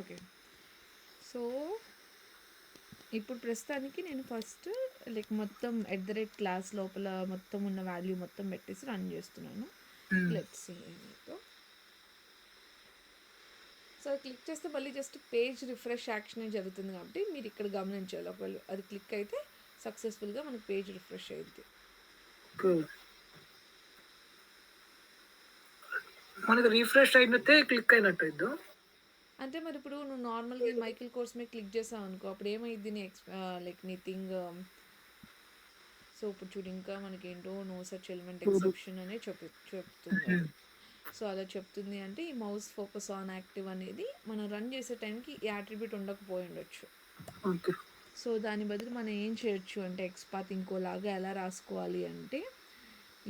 Okay. So, ఇప్పుడు ప్రస్తుతానికి నేను ఫస్ట్ లైక్ మొత్తం ఎట్ ద రేట్ క్లాస్ లోపల మొత్తం ఉన్న వాల్యూ మొత్తం పెట్టేసి రన్ చేస్తున్నాను. లెట్స్ సీ ఏమైందో. సో, క్లిక్ చేస్తే మళ్ళీ జస్ట్ పేజ్ రిఫ్రెష్ యాక్షనే జరుగుతుంది కాబట్టి మీరు ఇక్కడ గమనించాలి. ఒకవేళ అది క్లిక్ అయితే సక్సెస్ఫుల్గా మనకి పేజ్ రిఫ్రెష్ అయింది. మనకి రీఫ్రెష్ అయినట్టే క్లిక్ అయినట్టు. అంటే మరి ఇప్పుడు నువ్వు నార్మల్గా ఈ మైకిల్ కోర్స్ మీద క్లిక్ చేసావు అనుకో, అప్పుడు ఏమైంది నీ లైక్ నీ థింగ్. సో ఇప్పుడు చూడు, ఇంకా మనకేంటో నో సచ్ ఎలిమెంట్ ఎక్సెప్షన్ అనే చెప్తుంది అది. సో అలా చెప్తుంది అంటే ఈ మౌస్ ఫోకస్ ఆన్ యాక్టివ్ అనేది మనం రన్ చేసే టైంకి ఈ యాట్రిబ్యూట్ ఉండకపోయి ఉండొచ్చు. సో దాని బదులు మనం ఏం చేయొచ్చు అంటే ఎక్స్పాత్ ఇంకోలాగా ఎలా రాసుకోవాలి అంటే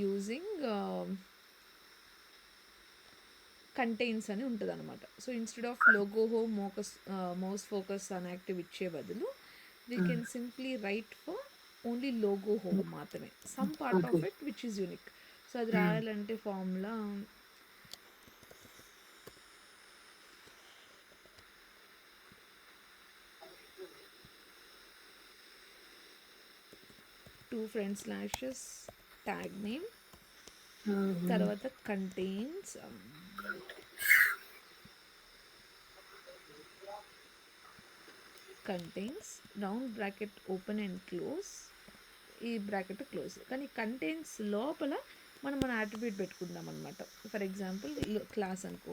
యూజింగ్ కంటైన్స్ అని ఉంటుంది అనమాట. So instead of logo home mouse focus on active ఇచ్చే బదులు we can simply write for only logo home మాత్రమే, some part of it which is unique. So అది రాయాలంటే ఫార్ములా // ట్యాగ్ నేమ్ తర్వాత contains round bracket open and close, ఈ bracket close. కానీ contains లోపల మనం మన అట్రిబ్యూట్ పెట్టుకుందాం అనమాట. ఫర్ ఎగ్జాంపుల్ క్లాస్ అనుకో,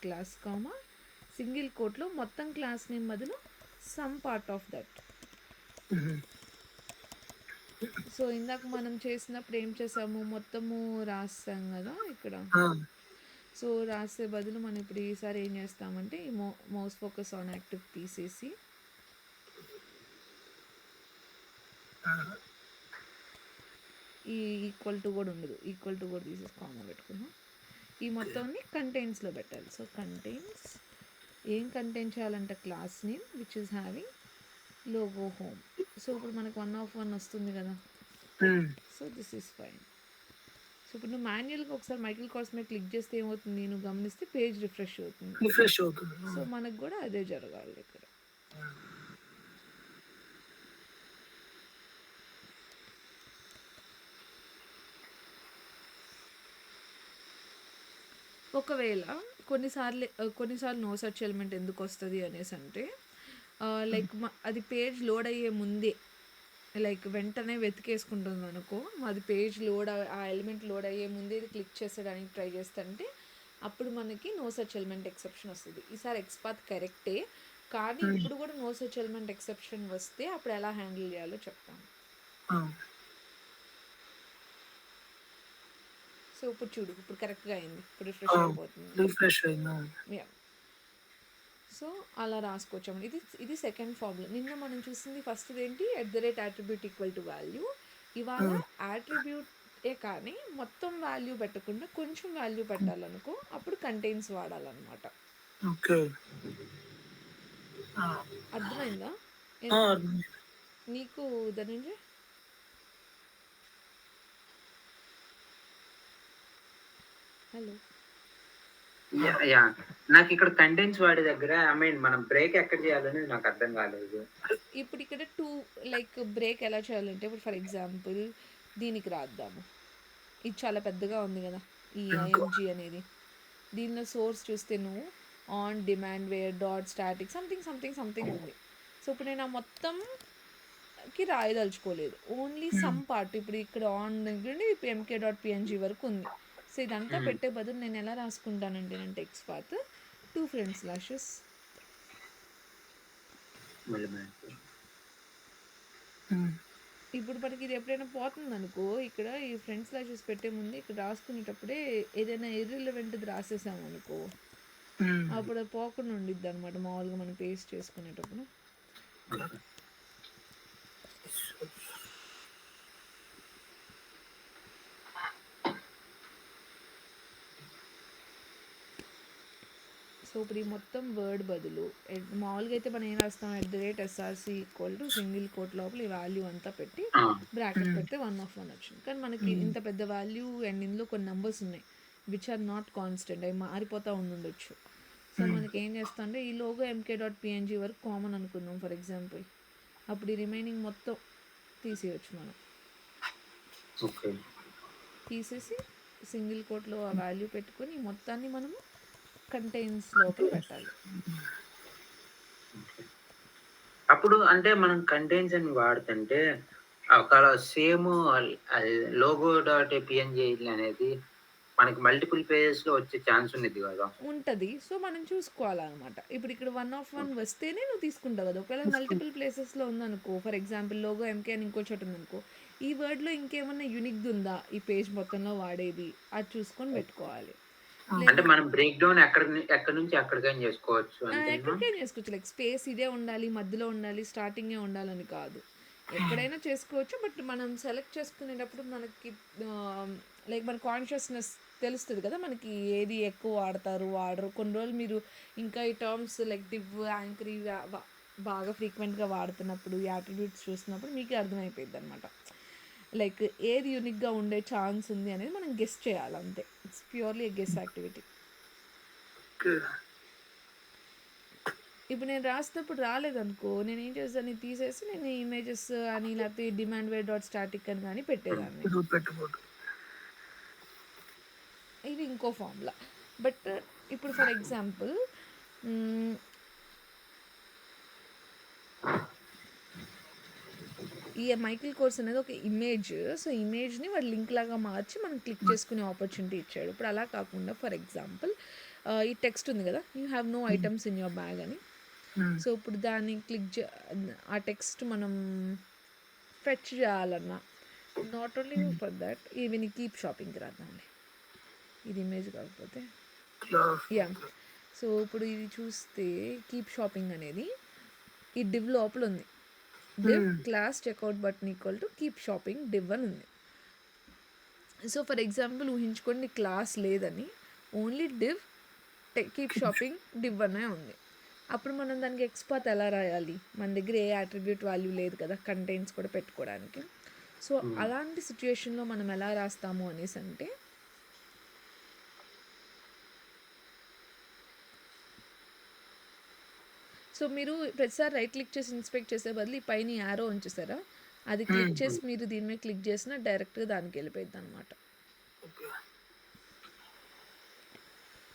@class కామా సింగిల్ కోట్లో మొత్తం క్లాస్ నేమ్ బదులు some part of that. So ఇందాక మనం చేసినప్పుడు ఏం చేసాము, మొత్తము రాస్తాం కదా ఇక్కడ. సో రాసే బదులు మనం ఇప్పుడు ఈసారి ఏం చేస్తామంటే ఈ మౌస్ ఫోకస్ ఆన్ యాక్టివ్ తీసేసి ఈ ఈక్వల్ టు కూడా ఉండదు, ఈక్వల్ టు కూడా తీసేసి కామన్ పెట్టుకున్నాం. ఈ మొత్తాన్ని కంటైన్స్లో పెట్టాలి. సో కంటైన్స్ ఏం కంటైన్ చేయాలంటే class name which is having logo home. So ఇప్పుడు మనకు 1/1 వస్తుంది కదా. So this is fine. So ఇప్పుడు నువ్వు మాన్యువల్గా ఒకసారి మైకిల్ కోర్స్ మీద క్లిక్ చేస్తే ఏమవుతుంది, నువ్వు గమనిస్తే పేజ్ రిఫ్రెష్ అవుతుంది. సో మనకు కూడా అదే జరగాలి ఇక్కడ. ఒకవేళ కొన్నిసార్లు నో సర్చ్ ఎలిమెంట్ ఎందుకు వస్తుంది అనేసి అంటే లైక్ అది పేజ్ లోడ్ అయ్యే ముందే లైక్ వెంటనే వెతికేసుకుంటుంది అనుకో, అది పేజ్ ఆ ఎలిమెంట్ లోడ్ అయ్యే ముందే ఇది క్లిక్ చేసేయడానికి ట్రై చేస్తుంటే అప్పుడు మనకి నో సర్చ్ ఎలిమెంట్ ఎక్సెప్షన్ వస్తుంది. ఈసారి ఎక్స్పాత్ కరెక్టే, కానీ ఇప్పుడు కూడా నో సర్చ్ ఎలిమెంట్ ఎక్సెప్షన్ వస్తే అప్పుడు ఎలా హ్యాండిల్ చేయాలో చెప్తాను. సో ఇప్పుడు చూడు, ఇప్పుడు కరెక్ట్గా అయింది, ఇప్పుడు రిఫ్రెష్ అయిపోతుంది. సో అలా రాసుకోవచ్చాము. ఇది సెకండ్ ఫార్ములా. నిన్న మనం చూసింది ఫస్ట్ ఏంటి, @attribute ఈక్వల్ టు వాల్యూ. ఇవాళ యాట్రిబ్యూటే కానీ మొత్తం వాల్యూ పెట్టకుండా కొంచెం వాల్యూ పెట్టాలనుకో అప్పుడు కంటైన్స్ వాడాలన్నమాట. అర్థమైందా నీకు ధనంజయ్? హలో. యా నాకు ఇక్కడ కంటెంట్స్ వాడే దగ్గర మనం బ్రేక్ ఎక్కడ చేయాలని నాకు అర్థం కాలేదు. ఇప్పుడు ఇక్కడ లైక్ బ్రేక్ ఎలా చేయాలంటే ఇప్పుడు ఫర్ ఎగ్జాంపుల్ దీనికి రాద్దాము. ఇది చాలా పెద్దగా ఉంది కదా ఈ IMG అనేది. దీనిలో సోర్స్ చూస్తే నువ్వు on demand where .static something ఉంది. సో ఇప్పుడు నేను ఆ మొత్తంకి రాయదలుచుకోలేదు, ఓన్లీ సమ్ పార్ట్. ఇప్పుడు ఇక్కడ ఆన్ దగ్గర mk.png వరకు ఉంది. సో ఇదంతా పెట్టే బదులు నేను ఎలా రాసుకుంటానంటే నేను టెక్స్ట్ పాత్ // ఇప్పుడు మనకి ఇది ఎప్పుడైనా పోతుంది అనుకో, ఇక్కడ ఈ // పెట్టే ముందు ఇక్కడ రాసుకునేటప్పుడే ఏదైనా ఇర్రిలవెంట్ది రాసేసాము అనుకో అప్పుడు అది పోకుండా ఉండిద్ది అనమాట మామూలుగా మనం పేస్ట్ చేసుకునేటప్పుడు. సో ఇప్పుడు ఈ మొత్తం వర్డ్ బదులు మామూలుగా అయితే మనం ఏం రాస్తాం, @src equal to single quote లోపల ఈ వాల్యూ అంతా పెట్టి బ్రాకెట్ పెడితే 1/1 వచ్చింది. కానీ మనకి ఇంత పెద్ద వాల్యూ అండ్ ఇందులో కొన్ని నెంబర్స్ ఉన్నాయి విచ్ ఆర్ నాట్ కాన్స్టెంట్, అవి మారిపోతూ ఉండొచ్చు. సో సో మనకి ఏం చేస్తాం అంటే ఈ లోగో mk.png వరకు కామన్ అనుకుందాం ఫర్ ఎగ్జాంపుల్. అప్పుడు ఈ రిమైనింగ్ మొత్తం తీసేయచ్చు మనం. ఓకే. తీసేసి సింగిల్ కోట్లో ఆ వాల్యూ పెట్టుకొని ఈ మొత్తాన్ని మనము కంటైన్స్ లోపల పెట్టాలి. అప్పుడు అంటే మనం కంటెంట్స్ అని వాడుతుంటే ఒక సేమ్ లోగో డాట్ పిఎన్జి అనేది మనకి మల్టిపుల్ పేజెస్ లో వచ్చే ఛాన్స్ ఉంది కదా. ఉంటుంది. సో మనం చూసుకోవాలన్నమాట. ఇప్పుడు ఇక్కడ 1 ఆఫ్ 1 వస్తేనే నువ్వు తీసుకుంటావు కదా. ఒకవేళ మల్టిపుల్ ప్లేసెస్లో ఉందనుకో, ఫర్ ఎగ్జాంపుల్ లోగో ఎంకే అని ఇంకో చోట ఉందనుకో, ఈ వర్డ్లో ఇంకేమన్నా యూనిక్ది ఉందా ఈ పేజ్ మొత్తంలో వాడేది, అది చూసుకొని పెట్టుకోవాలి. అంటే మనం బ్రేక్ డౌన్ ఎక్కడి నుంచి ఎక్కడికైనా చేసుకోవచ్చు అంతేనా? ఎక్కడికైనా చేసుకోవచ్చు. లైక్ స్పేస్ ఇదే ఉండాలి, మధ్యలో ఉండాలి, స్టార్టింగే ఉండాలని కాదు. ఎక్కడైనా చేసుకోవచ్చు. బట్ మనం సెలెక్ట్ చేసుకునేటప్పుడు మనకి లైక్ మన కాన్షియస్నెస్ తెలుస్తుంది కదా, మనకి ఏది ఎక్కువ వాడతారు వాడరు. కొన్ని రోజులు మీరు ఇంకా ఈ టర్మ్స్ లైక్ డివ్, యాంకర్ ఇవి బాగా ఫ్రీక్వెంట్గా వాడుతున్నప్పుడు, ఈ యాట్రిబ్యూట్స్ చూసినప్పుడు మీకే అర్థమైపోయింది అనమాట. లైక్ ఏది యూనిక్గా ఉండే ఛాన్స్ ఉంది అనేది మనం గెస్ చేయాలి అంతే. It's purely guess activity. ఇప్పుడు నేను రాసినప్పుడు రాలేదనుకో, నేను ఏం చేస్తాను, తీసేసి నేను ఇమేజెస్ అని లేకపోతే డిమాండ్ వేర్ డాట్ స్టాటిక్ అని కానీ పెట్టేదాన్ని. ఇది ఇంకో ఫార్ములా. బట్ ఇప్పుడు ఫర్ ఎగ్జాంపుల్ ఈ మైకిల్ కోర్స్ అనేది ఒక ఇమేజ్. సో ఇమేజ్ని వాడు లింక్ లాగా మార్చి మనం క్లిక్ చేసుకునే ఆపర్చునిటీ ఇచ్చాడు. ఇప్పుడు అలా కాకుండా ఫర్ ఎగ్జాంపుల్ ఈ టెక్స్ట్ ఉంది కదా, you have no items in your bag అని. సో ఇప్పుడు దాన్ని ఆ టెక్స్ట్ మనం ఫెచ్ చేయాలన్నా, not only for that, even keep షాపింగ్కి రాద్దాంలే, ఇది ఇమేజ్ కాకపోతే. యా, సో ఇప్పుడు ఇది చూస్తే కీప్ షాపింగ్ అనేది ఈ డివ్ లోపల ఉంది. Div class checkout button equal to keep shopping div అని ఉంది. సో ఫర్ ఎగ్జాంపుల్ ఊహించుకోండి క్లాస్ లేదని, only div keep shopping div అనే ఉంది. అప్పుడు మనం దానికి ఎక్స్పాత్ ఎలా రాయాలి? మన దగ్గర ఏ అట్రిబ్యూట్ వాల్యూ లేదు కదా కంటెంట్స్ కూడా పెట్టుకోవడానికి. సో అలాంటి సిచ్యుయేషన్లో మనం ఎలా రాస్తాము అనేసి అంటే, సో మీరు ప్రతిసారి రైట్ క్లిక్ చేసి ఇన్స్పెక్ట్ చేసే బదులు ఈ పైన యారో ఉంచేసారా, అది క్లిక్ చేసి మీరు దీని మీద క్లిక్ చేసినా డైరెక్ట్గా దానికి వెళ్ళిపోయింది అనమాట.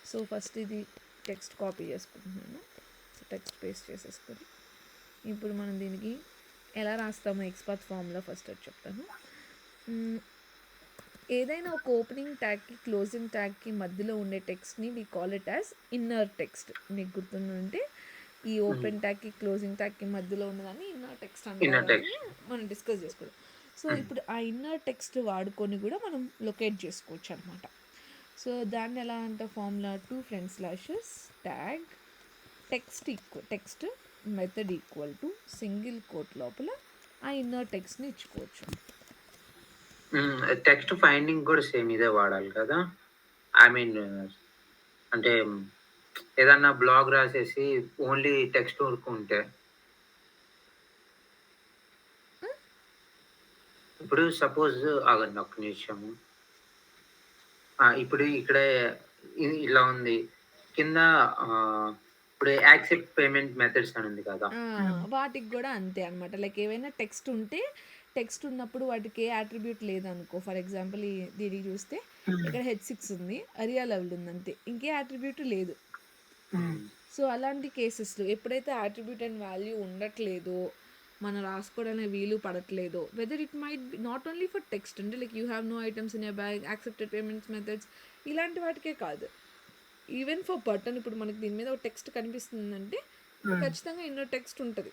సో ఫస్ట్ ఇది టెక్స్ట్ కాపీ చేసుకుంటున్నాను. సో టెక్స్ట్ పేస్ట్ చేసేసుకొని ఇప్పుడు మనం దీనికి ఎలా రాస్తామో ఎక్స్పాత్ ఫామ్లో ఫస్ట్ అది చెప్తాను. ఏదైనా ఒక ఓపెనింగ్ ట్యాగ్కి క్లోజింగ్ ట్యాగ్కి మధ్యలో ఉండే టెక్స్ట్ని we call it as inner text. మీకు గుర్తుందంటే ఈ ఓపెన్ ట్యాగ్కి క్లోజింగ్ ట్యాగ్కి మధ్యలో ఉన్నదాన్ని ఇన్నర్ టెక్స్ట్ అంటే మనం డిస్కస్ చేసుకోవడం. సో ఇప్పుడు ఆ ఇన్నర్ టెక్స్ట్ వాడుకొని కూడా మనం లొకేట్ చేసుకోవచ్చు అనమాట. సో దాన్ని ఎలా అంటే formula 2 tag text method equal to single quote లోపల ఆ ఇన్నర్ టెక్స్ట్ని ఇచ్చుకోవచ్చు. టెక్స్ట్ ఫైండింగ్ కూడా సేమ్ ఇదే వాడాలి కదా. ఐ మీన్ అంటే ఏదన్నా బ్లాగ్ రాసేసి ఓన్లీ టెక్స్ట్ వరకు ఉంటే, ఇప్పుడు సపోజ్ ఆగండి ఒక్క నిమిషము, ఇప్పుడు ఇక్కడ ఇలా ఉంది కింద, ఇప్పుడు యాక్సెప్ట్ పేమెంట్ మెథడ్స్ అని ఉంది కదా, వాటికి కూడా అంతే అనమాట. లైక్ ఏవైనా టెక్స్ట్ ఉంటే, టెక్స్ట్ ఉన్నప్పుడు వాటికి ఏ అట్రిబ్యూట్ లేదనుకో, ఫర్ ఎగ్జాంపుల్ దీనికి చూస్తే ఇక్కడ H6 ఉంది, అరియా లెవెల్ ఉంది అంతే, ఇంకే అట్రిబ్యూట్ లేదు. సో అలాంటి కేసెస్లో ఎప్పుడైతే అట్రిబ్యూట్ అండ్ వాల్యూ ఉండట్లేదో, మనం రాసుకోవడానికి వీలు పడట్లేదో, whether it might be not only for text అంటే like you have no items in your bag, accepted payments methods, ఇలాంటి వాటికే కాదు, ఈవెన్ ఫర్ బటన్. ఇప్పుడు మనకి దీని మీద ఒక టెక్స్ట్ కనిపిస్తుందంటే ఖచ్చితంగా ఇన్నర్ టెక్స్ట్ ఉంటుంది.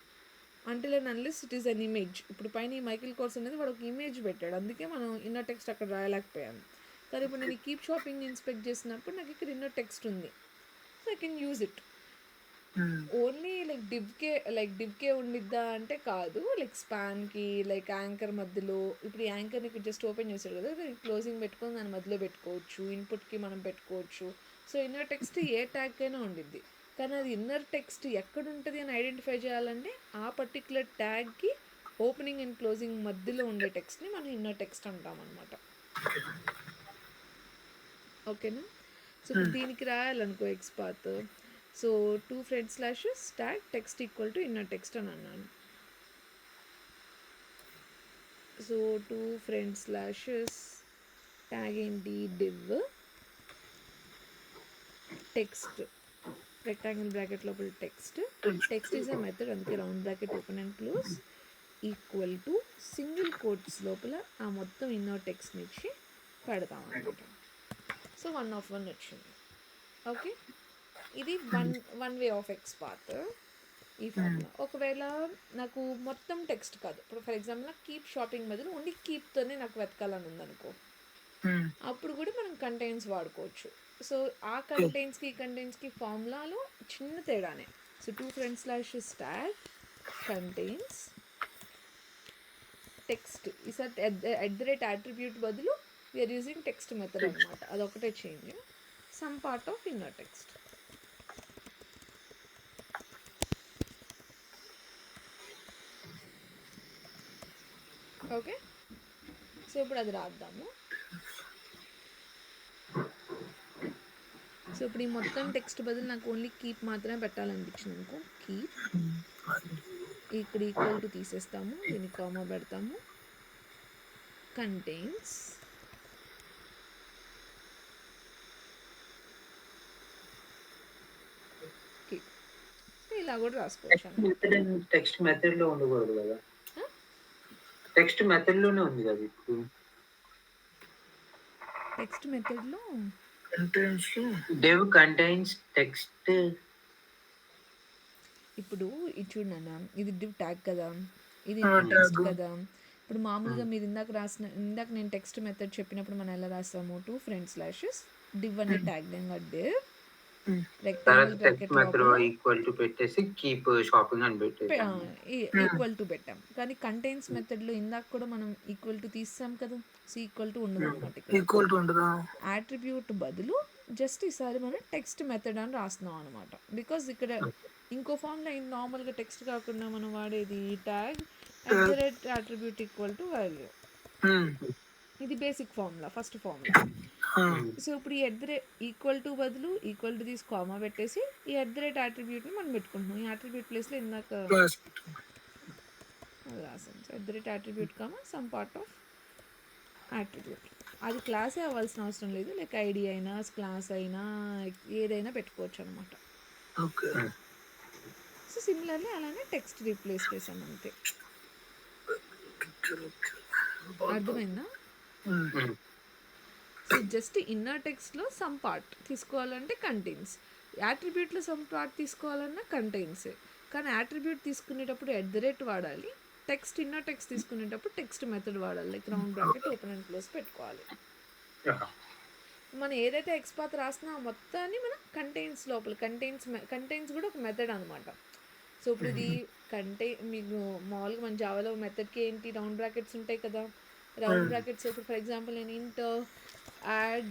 Until and unless it is an image. ఇప్పుడు పైన ఈ మైకిల్ కోర్స్ అనేది వాడు ఒక ఇమేజ్ పెట్టాడు, అందుకే మనం ఇన్నర్ టెక్స్ట్ అక్కడ రాయలేకపోయాను. కానీ ఇప్పుడు నేను కీప్ షాపింగ్ ఇన్స్పెక్ట్ చేసినప్పుడు నాకు ఇక్కడ ఇన్నర్ టెక్స్ట్ ఉంది, so I can use it. Only like డివ్కే ఉండిద్దా అంటే కాదు, లైక్ స్పాన్కి లైక్ యాంకర్ మధ్యలో, ఇప్పుడు ఈ యాంకర్ని ఇక్కడ జస్ట్ ఓపెన్ చేశాడు కదా, క్లోజింగ్ పెట్టుకొని దాని మధ్యలో పెట్టుకోవచ్చు, ఇన్పుట్కి మనం పెట్టుకోవచ్చు. సో ఇన్నర్ టెక్స్ట్ ఏ ట్యాగ్ అయినా ఉండిద్ది, కానీ అది ఇన్నర్ టెక్స్ట్ ఎక్కడ ఉంటుంది అని ఐడెంటిఫై చేయాలంటే ఆ పర్టికులర్ ట్యాగ్కి ఓపెనింగ్ అండ్ క్లోజింగ్ మధ్యలో ఉండే టెక్స్ట్ని మనం ఇన్నర్ టెక్స్ట్ అంటాం అనమాట. ఓకేనా? సో దీనికి రాయాలనుకో xpath so 2 tag text equal to inner text అని అన్నాను. సో 2 ట్యాగ్ ఏంటి, div టెక్స్ట్, రెక్టాంగిల్ బ్రాకెట్ లోపల టెక్స్ట్ ఈజ్ అ మెథడ్, అందుకే round bracket open and close, equal to single quotes లోపల ఆ మొత్తం ఇన్నర్ టెక్స్ట్ని ఇచ్చి పెడతాం అనమాట. సో 1 వచ్చింది. ఓకే, ఇది one way of X path ఈ ఫార్ములా. ఒకవేళ నాకు మొత్తం టెక్స్ట్ కాదు, ఇప్పుడు ఫర్ ఎగ్జాంపుల్ నాకు కీప్ షాపింగ్ బదులు ఓన్లీ కీప్తోనే నాకు వెతకాలని ఉందనుకో, అప్పుడు కూడా మనం కంటైన్స్ వాడుకోవచ్చు. సో ఆ కంటైన్స్కి ఫార్ములాలో చిన్న తేడానే. సో 2 స్టాగ్ కంటైన్స్ టెక్స్ట్ ఈసారి ఎట్ ద రేట్ అట్రిబ్యూట్ బదులు వీఆర్ యూజింగ్ టెక్స్ట్ మెథడ్ అనమాట. అదొకటే change. Some part of inner text. Okay, so ఇప్పుడు అది రాద్దాము. సో ఇప్పుడు ఈ మొత్తం టెక్స్ట్ బదులు నాకు ఓన్లీ కీప్ మాత్రమే పెట్టాలనిపించింది అనుకో, కీప్ ఇక్కడ ఈక్వల్ టు తీసేస్తాము, దీన్ని కామా పెడతాము, కంటైన్స్ కీప్. ఇలా కూడా రాసుకోవచ్చు అన్నమాట. టెక్స్ట్ మెథడ్ లో ఉండకూడదు కదా, టెక్స్ట్ మెథడ్ లోనే ఉంది కదా ఇప్పుడు. టెక్స్ట్ మెథడ్లో div కంటైన్స్ టెక్స్ట్. ఇప్పుడు ఇది చూడన్నా, ఇది div ట్యాగ్ కదా, ఇది టెక్స్ట్ కదా. ఇప్పుడు మామూలుగా మీరు ఇందాక నేను టెక్స్ట్ మెథడ్ చెప్పినప్పుడు మనం ఎలా రాస్తాము, 2 div అనే tag name div rectangle bracket equal to పెట్టేసి కీప్ షాపింగ్ అని పెట్టేసి ఈక్వల్ టు పెట్టాం. కానీ కంటైన్స్ మెథడ్లో ఇందాక కూడా మనం ఈక్వల్ టు తీస్తాం కదా, సో ఈక్వల్ టు ఉండదు అనమాట. యాట్రిబ్యూట్ బదులు జస్ట్ ఈసారి మనం టెక్స్ట్ మెథడ్ అని రాస్తున్నాం అనమాట. బికాజ్ ఇక్కడ ఇంకో ఫామ్లో నార్మల్గా టెక్స్ట్ కాకుండా మనం వాడేది tag attribute equal to value. ఇది basic formula, first formula. So ఇప్పుడు ఈ ఈక్వల్ టు బదులు ఈక్వల్ టు తీసి కామా పెట్టేసి ఈ అట్రిబ్యూట్ని మనం పెట్టుకుంటున్నాం. ఈ అట్రిబ్యూట్ ప్లేస్లో ఇందాక రాసాం. So attribute comma some part of attribute. అది క్లాసే అవ్వాల్సిన అవసరం లేదు, లైక్ ఐడి అయినా క్లాస్ అయినా ఏదైనా పెట్టుకోవచ్చు అనమాట. సో సిమిలర్లీ అలానే టెక్స్ట్ రీప్లేస్ చేసాం అంతే. అర్థమైందా? సో జస్ట్ ఇన్నర్ టెక్స్ట్లో సమ్ పార్ట్ తీసుకోవాలంటే కంటైన్స్, యాట్రిబ్యూట్లో సమ్ పార్ట్ తీసుకోవాలన్నా కంటైన్సే. కానీ యాట్రిబ్యూట్ తీసుకునేటప్పుడు వాడాలి, టెక్స్ట్ ఇన్నర్ టెక్స్ట్ తీసుకునేటప్పుడు టెక్స్ట్ మెథడ్ వాడాలి, like round bracket open and close పెట్టుకోవాలి. మనం ఏదైతే ఎక్స్పాత్ రాసినా మొత్తాన్ని మనం కంటైన్స్ లోపల కంటైన్స్ కూడా ఒక మెథడ్ అనమాట. సో ఇప్పుడు ఇది మీకు మామూలుగా మన జావాలో మెథడ్కి ఏంటి రౌండ్ బ్రాకెట్స్ ఉంటాయి కదా. రౌండ్ బ్రాకెట్స్ ఇప్పుడు ఫర్ ఎగ్జాంపుల్ నేను ఇంట్ add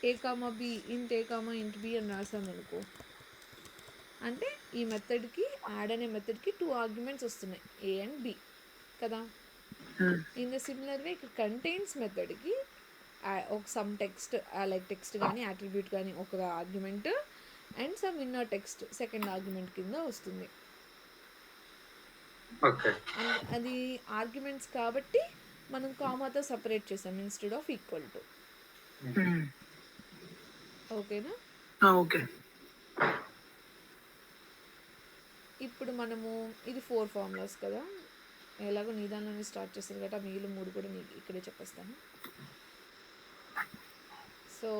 a, b int b అని రాసాను అనుకో, అంటే ఈ మెథడ్కి యాడ్ అనే మెథడ్కి 2 ఆర్గ్యుమెంట్స్ వస్తున్నాయి, a అండ్ b కదా. ఇన్ ద సిమిలర్ వే ఇక్కడ కంటైన్స్ మెథడ్కి ఒక సమ్ టెక్స్ట్ లైక్ టెక్స్ట్ కానీ అట్రిబ్యూట్ కానీ ఒక argument and some inner text second argument కింద వస్తుంది. అది ఆర్గ్యుమెంట్స్ కాబట్టి మనం కామాతో సపరేట్ చేసాం ఇన్స్టెడ్ ఆఫ్ ఈక్వల్ టు. ఓకేనా? ఓకే. ఇప్పుడు మనము ఇది 4 ఫార్ములాస్ కదా, ఎలాగో నీ దానిలోనే స్టార్ట్ చేస్తాను కాబట్టి మిగిలిన 3 కూడా నీకు ఇక్కడే చెప్పేస్తాను. సో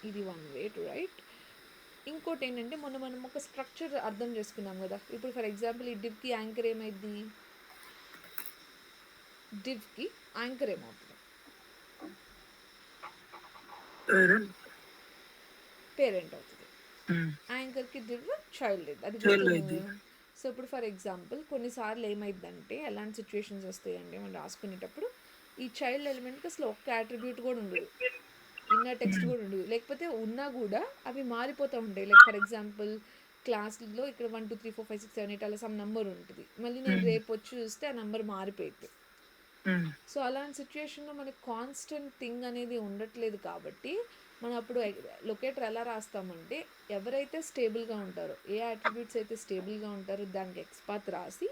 ఇది వన్ వే టు రైట్. ఇంకోటి ఏంటంటే మనం ఒక స్ట్రక్చర్ అర్థం చేసుకున్నాం కదా. ఇప్పుడు ఫర్ ఎగ్జాంపుల్ ఈ డివ్కి యాంకర్ ఏమైంది, డివ్కి యాంకర్ ఏమవుతుంది, పేరెంట్ అవుతుంది. యాంకర్కి డివ్ చైల్డ్, అది గుర్తుంది. సో ఇప్పుడు ఫర్ ఎగ్జాంపుల్ కొన్నిసార్లు ఏమైందంటే ఎలాంటి సిచ్యువేషన్స్ వస్తాయంటే మనం రాసుకునేటప్పుడు ఈ చైల్డ్ ఎలిమెంట్కి అసలు ఒక్క అట్రిబ్యూట్ కూడా ఉండదు, ఇన్నర్ టెక్స్ట్ కూడా ఉండదు, లేకపోతే ఉన్నా కూడా అవి మారిపోతూ ఉంటాయి. లైక్ ఫర్ ఎగ్జాంపుల్ క్లాస్లో ఇక్కడ 1 2 3 4 5 6 7 8 అలా సమ్ నెంబర్ ఉంటుంది, మళ్ళీ నేను రేపు వచ్చి చూస్తే ఆ నెంబర్ మారిపోయింది. సో అలాంటి సిచ్యువేషన్లో మనకి కాన్స్టెంట్ థింగ్ అనేది ఉండట్లేదు కాబట్టి మనం అప్పుడు లొకేటర్ ఎలా రాస్తామంటే ఎవరైతే స్టేబుల్గా ఉంటారో, ఏ అట్రిబ్యూట్స్ అయితే స్టేబుల్గా ఉంటారో దానికి ఎక్స్పాత్ రాసి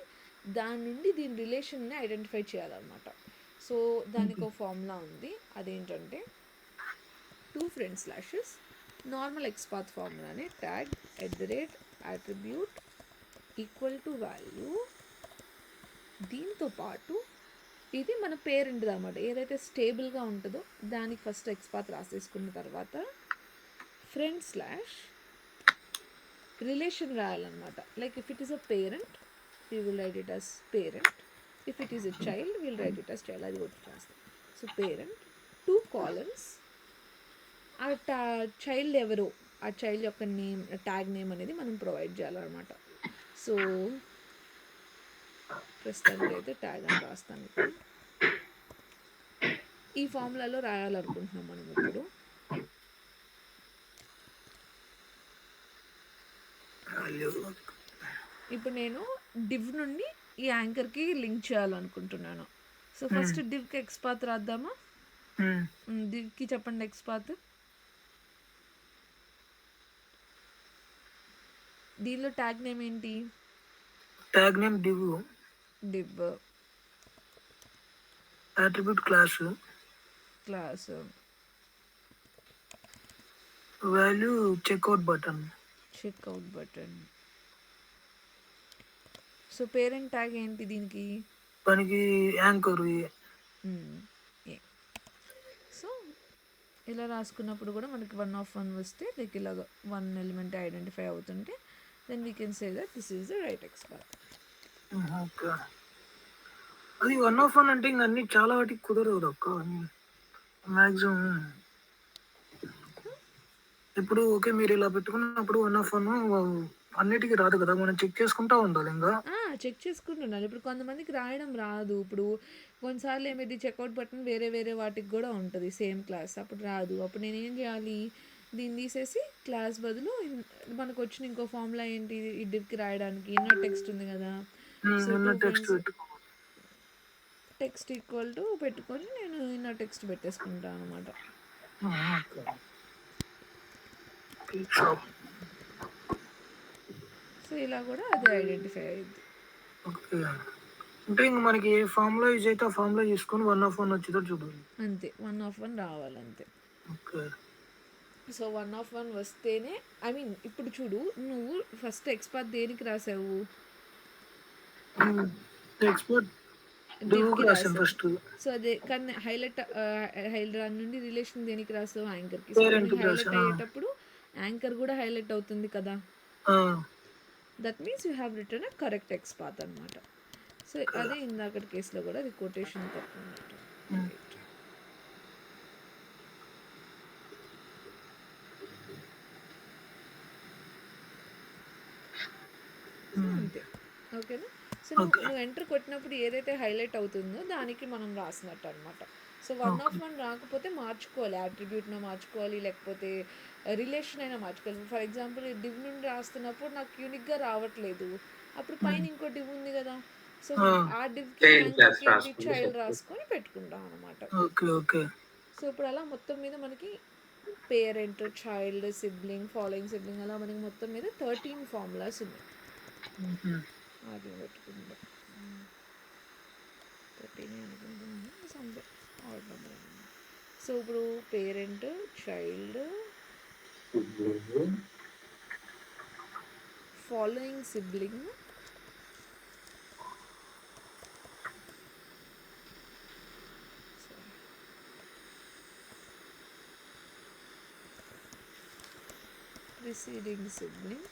దాని నుండి దీని రిలేషన్ని ఐడెంటిఫై చేయాలన్నమాట. సో దానికి ఒక ఫార్ములా ఉంది, అదేంటంటే 2 ఫ్రంట్ స్లాషెస్ నార్మల్ ఎక్స్పాత్ ఫార్ములానే tag @attribute equal to value, దీంతో పాటు ఇది మన పేరెంట్ అన్నమాట, ఏదైతే స్టేబుల్గా ఉంటుందో దానికి ఫస్ట్ ఎక్స్పాత్ రాసేసుకున్న తర్వాత ఫ్రంట్ స్లాష్ రిలేషన్ రాయాలన్నమాట. Like if it is a parent we will write it as parent, if it is a child will write it as child, అది కొట్టి రాస్తాం. సో పేరెంట్ 2 కాలమ్స్, ఆ చైల్డ్ ఎవరో ఆ child యొక్క నేమ్, ట్యాగ్ నేమ్ అనేది మనం ప్రొవైడ్ చేయాలన్నమాట. సో ప్రస్తుతానికి అయితే ట్యాగ్ అని రాస్తాను. ఇప్పుడు ఈ ఫార్ములాలో రాయాలనుకుంటున్నాం మనం ఇప్పుడు. ఇప్పుడు నేను డివ్ నుండి ఈ యాంకర్కి లింక్ చేయాలనుకుంటున్నాను. సో ఫస్ట్ డివ్కి ఎక్స్పాత్ రాద్దామా? డివ్కి చెప్పండి ఎక్స్పాత్. దీనిలో ట్యాగ్ నేమ్ ఏంటి? Tag name div, div attribute class, క్లాస్, value checkout button. Checkout button. So parent tag ఏంటి దీనికి? దానికి యాంకర్ ఏ. సో ఇలా రాసుకున్నప్పుడు కూడా మనకి 1 వస్తే లైక్ ఇలాగ 1 ఎలిమెంట్ ఐడెంటిఫై అవుతుంటే then we can say that this is the right xpath. Okay. అది 1 అంటే ఇంక అన్ని చాలా వాటికి కుదరదు అక్క, మ్యాక్సిమం. ఇప్పుడు ఓకే మీరు ఇలా పెట్టుకున్నప్పుడు 1 అన్నిటికీ రాదు కదా, మనం చెక్ చేసుకుంటా ఉండాలి ఇంకా. చెక్ చేసుకుంటున్నాను. ఇప్పుడు కొంతమందికి రాయడం రాదు. ఇప్పుడు కొన్నిసార్లు ఏమైంది, చెక్అవుట్ బటన్ వేరే వేరే వాటికి కూడా ఉంటుంది సేమ్ క్లాస్, అప్పుడు రాదు. అప్పుడు నేను ఏం చేయాలి, దీన్ని తీసేసి క్లాస్ బదులు మనకు వచ్చిన ఇంకో ఫార్ములా ఏంటి, ఈ డివ్కి రాయడానికి ఇన్నర్ టెక్స్ట్ ఉంది కదా. సో టెక్స్ట్ ఈక్వల్ టు పెట్టుకొని నేను ఇన్నర్ టెక్స్ట్ పెట్టేసుకుంటాను అనమాట. సో ఇలా కూడా అది ఐడెంటిఫై అయ్యింది. ఓకే. అంటే ఇంక మనకి ఏ ఫార్ములా యూజ్ అయితే ఆ ఫార్ములా చూసుకొని 1 వచ్చేదో చూడాలి. అంతే, 1 రావాలంతే. ఓకే. సో 1 వస్తేనే, ఐ మీన్ ఇప్పుడు చూడు, నువ్వు ఫస్ట్ ఎక్స్పాత్ దేనికి రాసావు? ఎక్స్పోర్ట్ డివ్కి రాసాను రాసావు. ఫస్ట్. సో అదే కానీ హైలైట్ దాని నుండి రిలేషన్ దేనికి రాసావు? యాంకర్కి. సో Parent కి హైలైట్ రాసా. అయ్యేటప్పుడు యాంకర్ కూడా హైలైట్ అవుతుంది కదా. That means you have return a correct XPath అనమాట. సో అదే ఇందాకటి కేసులో కూడా అది కొటేషన్ తప్పు ఉన్నట్టు. అంతే, ఓకేనా. సో నువ్వు ఎంటర్ కొట్టినప్పుడు ఏదైతే హైలైట్ అవుతుందో దానికి మనం రాసినట్టు అనమాట. సో 1 రాకపోతే మార్చుకోవాలి, అట్రిబ్యూట్ను మార్చుకోవాలి, లేకపోతే రిలేషన్ అయినా మార్చుకోవాలి. ఫర్ ఎగ్జాంపుల్ డివ్ నుండి రాస్తున్నప్పుడు నాకు యూనిక్గా రావట్లేదు, అప్పుడు పైన ఇంకో డివ్ ఉంది కదా, సో ఆ డివ్కి చైల్డ్ రాసుకొని పెట్టుకుంటాం అనమాట. సో ఇప్పుడు అలా మొత్తం మీద మనకి parent, child, sibling, following sibling, అలా మనకి మొత్తం మీద 13 ఫార్ములాస్ ఉన్నాయి. అది పెట్టుకుంటాం 13 అనుకుంటున్నాను, సంథింగ్ ఆడ్ నెంబర్. సో ఇప్పుడు parent, child, following sibling, preceding sibling,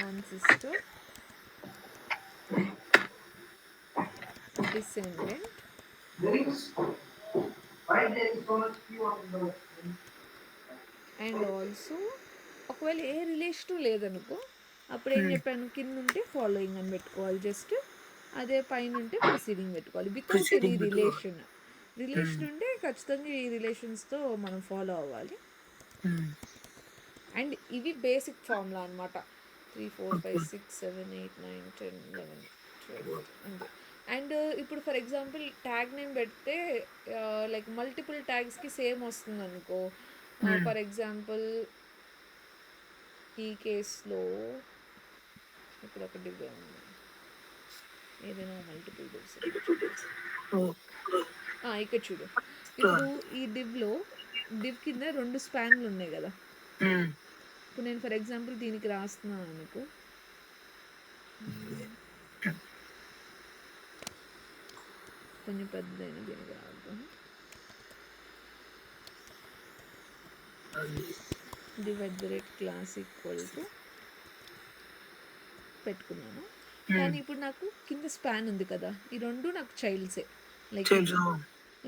ancestor, descendant, and also ఒకవేళ ఏ రిలేషను లేదనుకో అప్పుడు ఏం చెప్పాను, కింద ఉంటే ఫాలోయింగ్ అని పెట్టుకోవాలి జస్ట్, అదే పైన ఉంటే ప్రిసీడింగ్ పెట్టుకోవాలి. వితౌట్ ఎనీ రిలేషన్ ఉంటే ఖచ్చితంగా ఈ రిలేషన్స్తో మనం ఫాలో అవ్వాలి. అండ్ ఇవి బేసిక్ ఫార్ములా అనమాట. 3 4 5 6 7 8 9 10 11 12 అంతే. అండ్ ఇప్పుడు ఫర్ ఎగ్జాంపుల్ ట్యాగ్ నేమ్ పెడితే లైక్ మల్టిపుల్ ట్యాగ్స్కి సేమ్ వస్తుంది అనుకో. ఫర్ ఎగ్జాంపుల్ ఈ కేస్లో ఇక్కడ ఒక డివ్ ఉంది, ఏదైనా మల్టిపుల్ డివ్స్ ఇక్కడ చూడు. ఇప్పుడు ఈ డివ్ కింద 2 స్పాన్లు ఉన్నాయి కదా. ఇప్పుడు నేను ఫర్ ఎగ్జాంపుల్ దీనికి రాస్తున్నాను అనుకో. కొంచెం పెద్దదైన దీనికి రాద్దాం. div@class = పెట్టుకున్నాను. కానీ ఇప్పుడు నాకు కింద స్పాన్ ఉంది కదా, ఈ 2 నాకు చైల్డ్సే. లైక్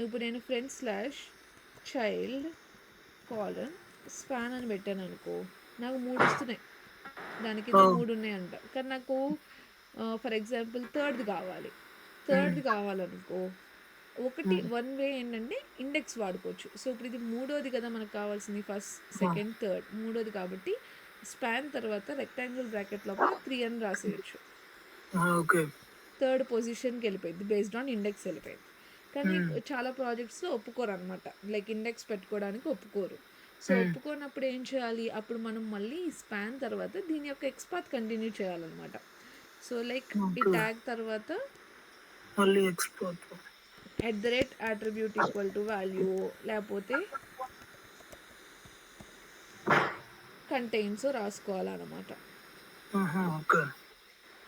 ఇప్పుడు నేను friend/child: స్పాన్ అని పెట్టాను అనుకో, నాకు 3 వస్తున్నాయి. దాని కింద 3 ఉన్నాయంట. కానీ నాకు ఫర్ ఎగ్జాంపుల్ థర్డ్ది కావాలనుకో, వన్ వే ఏంటంటే ఇండెక్స్ వాడుకోవచ్చు. సో ఇప్పుడు ఇది 3వది కదా మనకు కావాల్సింది, ఫస్ట్ సెకండ్ థర్డ్ 3వది కాబట్టి స్పాన్ తర్వాత రెక్టాంగిల్ బ్రాకెట్ లోపల 3 అని రాసేయచ్చు. థర్డ్ పొజిషన్కి వెళ్ళిపోయింది, బేస్డ్ ఆన్ ఇండెక్స్ వెళ్ళిపోయింది. కానీ చాలా ప్రాజెక్ట్స్లో ఒప్పుకోరు అనమాట, లైక్ ఇండెక్స్ పెట్టుకోవడానికి ఒప్పుకోరు. సో ఒప్పుకోనప్పుడు ఏం చేయాలి, అప్పుడు మనం మళ్ళీ స్పాన్ తర్వాత దీని యొక్క ఎక్స్పాత్ కంటిన్యూ చేయాలన్నమాట. సో లైక్ ఈ ట్యాగ్ తర్వాత @attribute = వాల్యూ, లేకపోతే కంటైన్స్ రాసుకోవాలన్నమాట.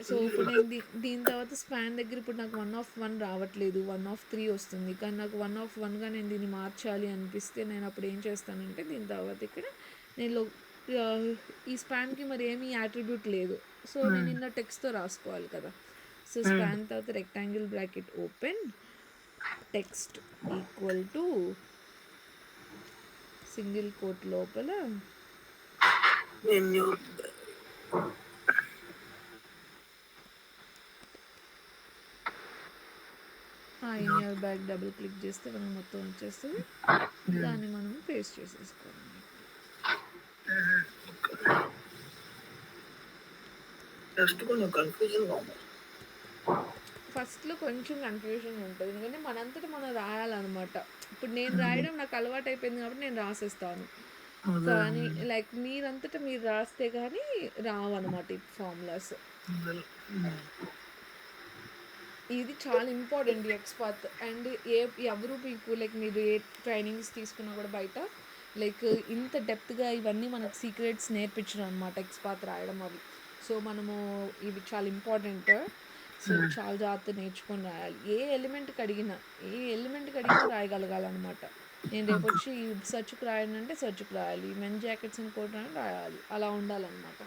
సో ఇప్పుడు నేను దీని తర్వాత స్పాన్ దగ్గర ఇప్పుడు నాకు 1/1 రావట్లేదు, 1/3 వస్తుంది. కానీ నాకు 1/1గా నేను దీన్ని మార్చాలి అనిపిస్తే నేను అప్పుడు ఏం చేస్తానంటే దీని తర్వాత ఇక్కడ నేను ఈ స్పాన్కి మరి ఏమీ యాట్రిబ్యూట్ లేదు. సో నేను ఇన్న టెక్స్ట్తో రాసుకోవాలి కదా. సో స్పాన్ తర్వాత rectangle bracket open text = single quote లోపల in your bag double click చేస్తే మనం మొత్తం వచ్చేస్తుంది. దాన్ని మనం పేస్ట్ చేసేసుకోవాలి. ఫస్ట్లో కొంచెం కన్ఫ్యూజన్ ఉంటుంది, ఎందుకంటే మనంతటా మనం రాయాలన్నమాట. ఇప్పుడు నేను రాయడం నాకు అలవాటు అయిపోయింది కాబట్టి నేను రాసేస్తాను. కానీ లైక్ మీరంతటా మీరు రాస్తే కానీ రావన్నమాట ఈ ఫార్ములాస్. ఇది చాలా ఇంపార్టెంట్, ఎక్స్పాత్. అండ్ ఎవరు మీకు లైక్ మీరు ఏ ట్రైనింగ్స్ తీసుకున్నా కూడా బయట లైక్ ఇంత డెప్త్గా ఇవన్నీ మనకు సీక్రెట్స్ నేర్పించడం అనమాట, ఎక్స్పాత్ రాయడం అవి. సో మనము ఇవి చాలా ఇంపార్టెంట్. సో చాలా జాగ్రత్త నేర్చుకొని రాయాలి. ఏ ఎలిమెంట్కి అడిగినా రాయగలగాలన్నమాట. నేను రేపు వచ్చి సెర్చ్కి రాయాలంటే సెర్చ్కి రాయాలి, మెన్ జాకెట్స్ అని కూడా రాయాలి, అలా ఉండాలన్నమాట.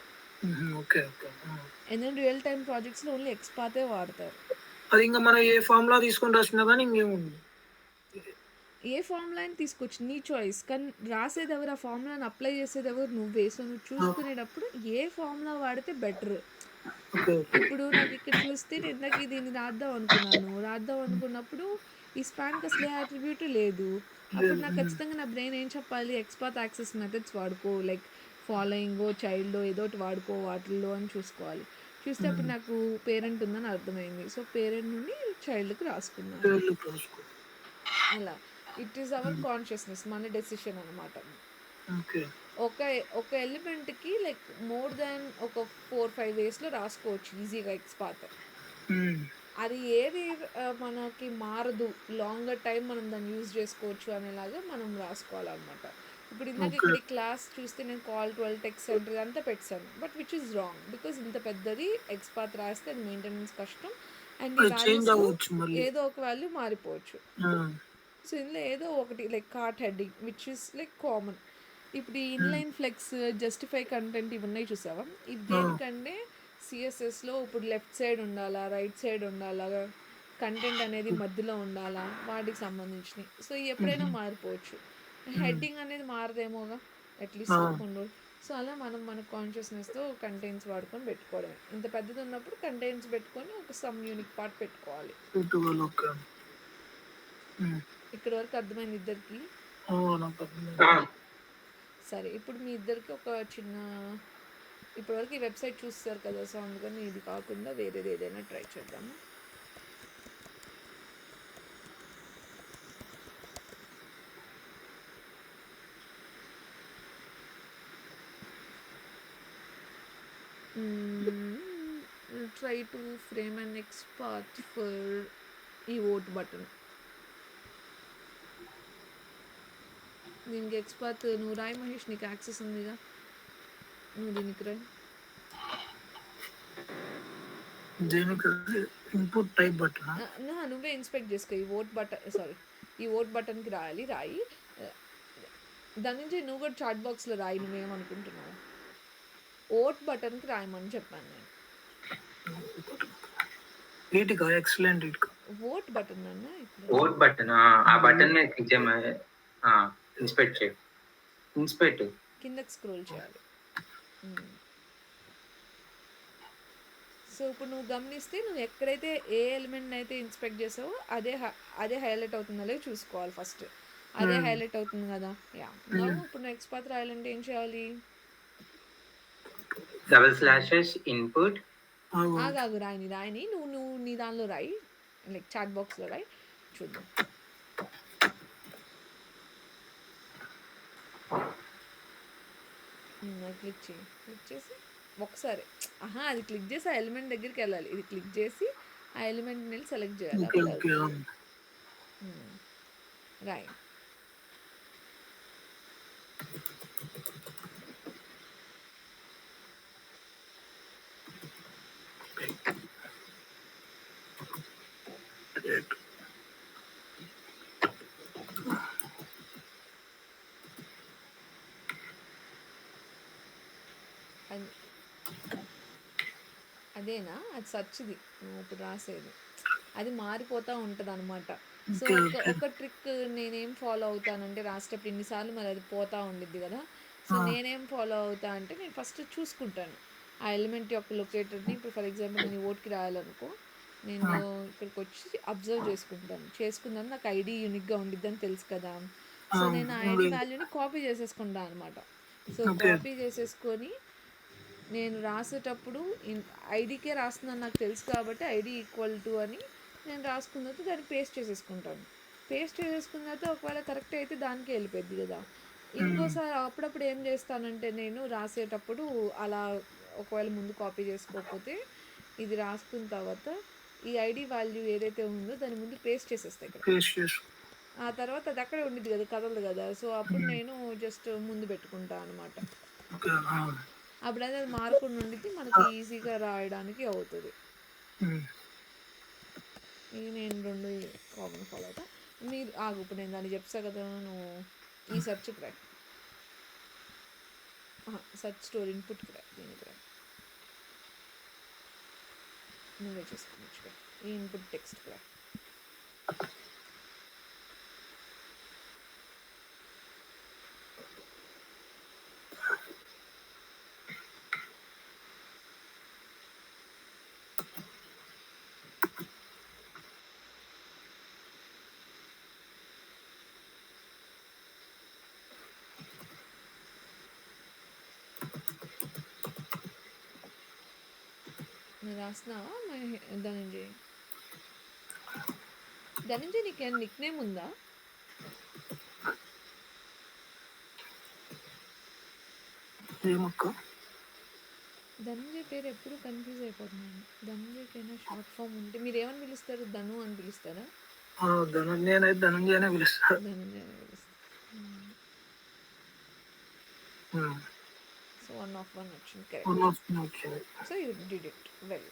ఎందుకంటే రియల్ టైమ్ ప్రాజెక్ట్స్లో ఓన్లీ ఎక్స్పాతే వాడతారు. అది ఇంకా మనం ఏ ఫార్ములా తీసుకొని రాసినా కానీ ఇంకేముంది, ఏ ఫార్ములా అని తీసుకోవచ్చు, నీ చాయిస్. కానీ రాసేది ఎవరు, ఆ ఫార్ములాని అప్లై చేసేది ఎవరు, నువ్వే. సో నువ్వు చూసుకునేటప్పుడు ఏ ఫార్ములా వాడితే బెటర్. ఇప్పుడు నాకు ఇక్కడ చూస్తే ఇందాక దీన్ని రాద్దాం అనుకున్నప్పుడు ఈ స్పాన్కి అసలు ఏ అట్రిబ్యూట్ లేదు. అప్పుడు నాకు ఖచ్చితంగా నా బ్రెయిన్ ఏం చెప్పాలి, ఎక్స్పాత్ యాక్సెస్ మెథడ్స్ వాడుకో, లైక్ ఫాలోయింగ్ చైల్డ్ ఏదో ఒకటి వాడుకో వాటిల్లో అని చూసుకోవాలి. చూస్తే అప్పుడు నాకు పేరెంట్ ఉందని అర్థమైంది. సో పేరెంట్ నుండి చైల్డ్కి రాసుకున్నాను. అలా ఇట్ ఈస్ అవర్ కాన్షియస్నెస్, మన డెసిషన్ అనమాట. ఒక ఎలిమెంట్కి లైక్ మోర్ దాన్ ఒక 4-5 వేస్లో రాసుకోవచ్చు ఈజీగా ఎక్స్పాత్. అది ఏది మనకి మారదు, లాంగర్ టైం మనం దాన్ని యూజ్ చేసుకోవచ్చు అనేలాగా మనం రాసుకోవాలన్నమాట. ఇప్పుడు ఇందాక ఇక్కడ క్లాస్ చూస్తే నేను call 12 టెక్స్ట్ సెంటర్ అంతా పెట్టాను, but which is wrong, because ఇంత పెద్దది ఎక్స్పాత్ రాస్తే అది మెయింటెనెన్స్ కష్టం. అండ్ ఏదో ఒక వాల్యూ మారిపోవచ్చు. సో ఇందులో ఏదో ఒకటి like cart heading which is like common. ఇప్పుడు ఈ ఇన్లైన్ ఫ్లెక్స్, జస్టిఫై కంటెంట్ ఇవి ఉన్నాయి చూసావా, ఇది దేనికంటే సిఎస్ఎస్లో ఇప్పుడు లెఫ్ట్ సైడ్ ఉండాలా, రైట్ సైడ్ ఉండాలా, కంటెంట్ అనేది మధ్యలో ఉండాలా, వాటికి సంబంధించినవి. సో ఎప్పుడైనా మారిపోవచ్చు. హెడ్డింగ్ అనేది మారదేమోగా అట్లీస్ట్ కొన్ని. సో అలా మనం మన కాన్షియస్నెస్తో కంటెంట్స్ వాడుకొని పెట్టుకోవడమే. ఇంత పెద్దది ఉన్నప్పుడు కంటెంట్స్ పెట్టుకొని ఒక సమ్ యూనిక్ పార్ట్ పెట్టుకోవాలి. ఇక్కడ వరకు అర్థమైంది ఇద్దరికి? సరే, ఇప్పుడు మీ ఇద్దరికి ఒక చిన్న, ఇప్పటివరకు ఈ వెబ్సైట్ చూస్తారు కదా, సో అందుకని ఇది కాకుండా వేరేది ఏదైనా ట్రై చేద్దాము. Try to frame and expert for ఈ ఓట్ బటన్. దీనికి ఎక్స్పర్ట్ నువ్వు రాయి మహేష్, నీకు యాక్సెస్ ఉందిగా, నువ్వు దీనికి రాయి. దేనికి ఇన్పుట్ టైప్ బటన్ నువ్వే ఇన్స్పెక్ట్ చేసుకో. ఈ ఓట్ బటన్, సారీ, ఈ ఓట్ బటన్కి రాయాలి. రాయి, దాని నుంచి నువ్వు కూడా చాట్ బాక్స్లో రాయి నువ్వేమనుకుంటున్నావు. ఓట్ బటన్కి రాయమని చెప్పాను నేను. వీటికా ఎక్సలెంట్ వీటికా ఓట్ బటన్ అన్న ఇక్కడ ఓట్ బటన్, ఆ బటన్ మీద క్లిక్ చేయమని ఇన్స్పెక్ట్ చేయి. ఇన్స్పెక్ట్ కిందకి స్క్రోల్ చేయాలి. సో ఇప్పుడు నువ్వు గమనిస్తే నువ్వు ఎక్కడైతే ఏ ఎలిమెంట్ అయితే ఇన్స్పెక్ట్ చేసావో అదే హైలైట్ అవుతుందో లేదో చూసుకోవాలి ఫస్ట్. అదే హైలైట్ అవుతుంది కదా. యా, ఇప్పుడు నువ్వు ఎక్స్పర్ట్ రాయాలంటే ఏం చేయాలి? ఇన్పుట్ ఆగాగు, రాయిని నువ్వు నీ దానిలో రాయి, లైక్ చాట్ బాక్స్లో రాయి, చూద్దాం. క్లిక్ చేసి ఒకసారి అది క్లిక్ చేసి ఆ ఎలిమెంట్ దగ్గరికి వెళ్ళాలి. ఇది క్లిక్ చేసి ఆ ఎలిమెంట్ని వెళ్ళి సెలెక్ట్ చేయాలి. రాయి. అదేనా? అది సర్చ్ది నువ్వు ఇప్పుడు రాసేది. అది మారిపోతూ ఉంటుంది అనమాట. సో ఒక ట్రిక్ నేనేం ఫాలో అవుతానంటే, రాసేటప్పుడు ఇన్నిసార్లు మరి అది పోతూ ఉండిద్ది కదా. సో నేనేం ఫాలో అవుతా అంటే, నేను ఫస్ట్ చూసుకుంటాను ఆ ఎలిమెంట్ యొక్క లొకేటర్ని. ఇప్పుడు ఫర్ ఎగ్జాంపుల్ నేను ఓట్కి రాయాలనుకో, నేను ఇక్కడికి వచ్చి అబ్జర్వ్ చేసుకుందాను. నాకు ఐడి యూనిక్గా ఉండిద్దని తెలుసు కదా. సో నేను ఆ ఐడి వాల్యూని కాపీ చేసేసుకుంటాను అనమాట. సో కాపీ చేసేసుకొని నేను రాసేటప్పుడు ఐడికే రాస్తున్నాను నాకు తెలుసు కాబట్టి ఐడి ఈక్వల్ టు అని నేను రాసుకున్న తర్వాత దాన్ని పేస్ట్ చేసేసుకుంటాను. పేస్ట్ చేసేసుకున్న తర్వాత ఒకవేళ కరెక్ట్ అయితే దానికే వెళ్ళిపోద్ది కదా. ఇంకోసారి అప్పుడప్పుడు ఏం చేస్తానంటే, నేను రాసేటప్పుడు అలా ఒకవేళ ముందు కాపీ చేసుకోకపోతే ఇది రాసుకున్న తర్వాత ఈ ఐడి వాల్యూ ఏదైతే ఉందో దాని ముందు పేస్ట్ చేసేస్తాయి ఇక్కడ. ఆ తర్వాత అది అక్కడే ఉండిద్ది కదా, కదలదు కదా. సో అప్పుడు నేను జస్ట్ ముందు పెట్టుకుంటాను అనమాట. అప్పుడైతే అది మారకుండా ఉండిద్ది, మనకి ఈజీగా రాయడానికి అవుతుంది. ఇది నేను 2 కామన్ ఫాలో అవుతా. మీరు ఆగు, ఇప్పుడు నేను దాన్ని చెప్తా కదా. నువ్వు ఈ సెర్చ్కి రాయి, సెర్చ్ స్టోర్ ఇన్పుట్కి రాయి, దీనికి రాయి, నువ్వే చేసుకోవచ్చు. ఈ ఇన్పుట్ టెక్స్ట్కి రాయి. నువ్వు రాస్తున్నావా ధనంజయ్? నీకు ఏమైనా నిక్ నేమ్ ఉందా? ధనంజయ్ పేరు ఎప్పుడు కన్ఫ్యూజ్ అయిపోతున్నాను. ధనంజయ్కైనా షార్ట్ ఫామ్ ఉంటే మీరు ఏమని పిలుస్తారు? ధను అని పిలుస్తారా? నేనైతే ధనంజయ్ అనే పిలుస్తాను. ధనంజయ్ అని పిలుస్తాను. సో 1 of 1 వచ్చింది, correct. So you did it well.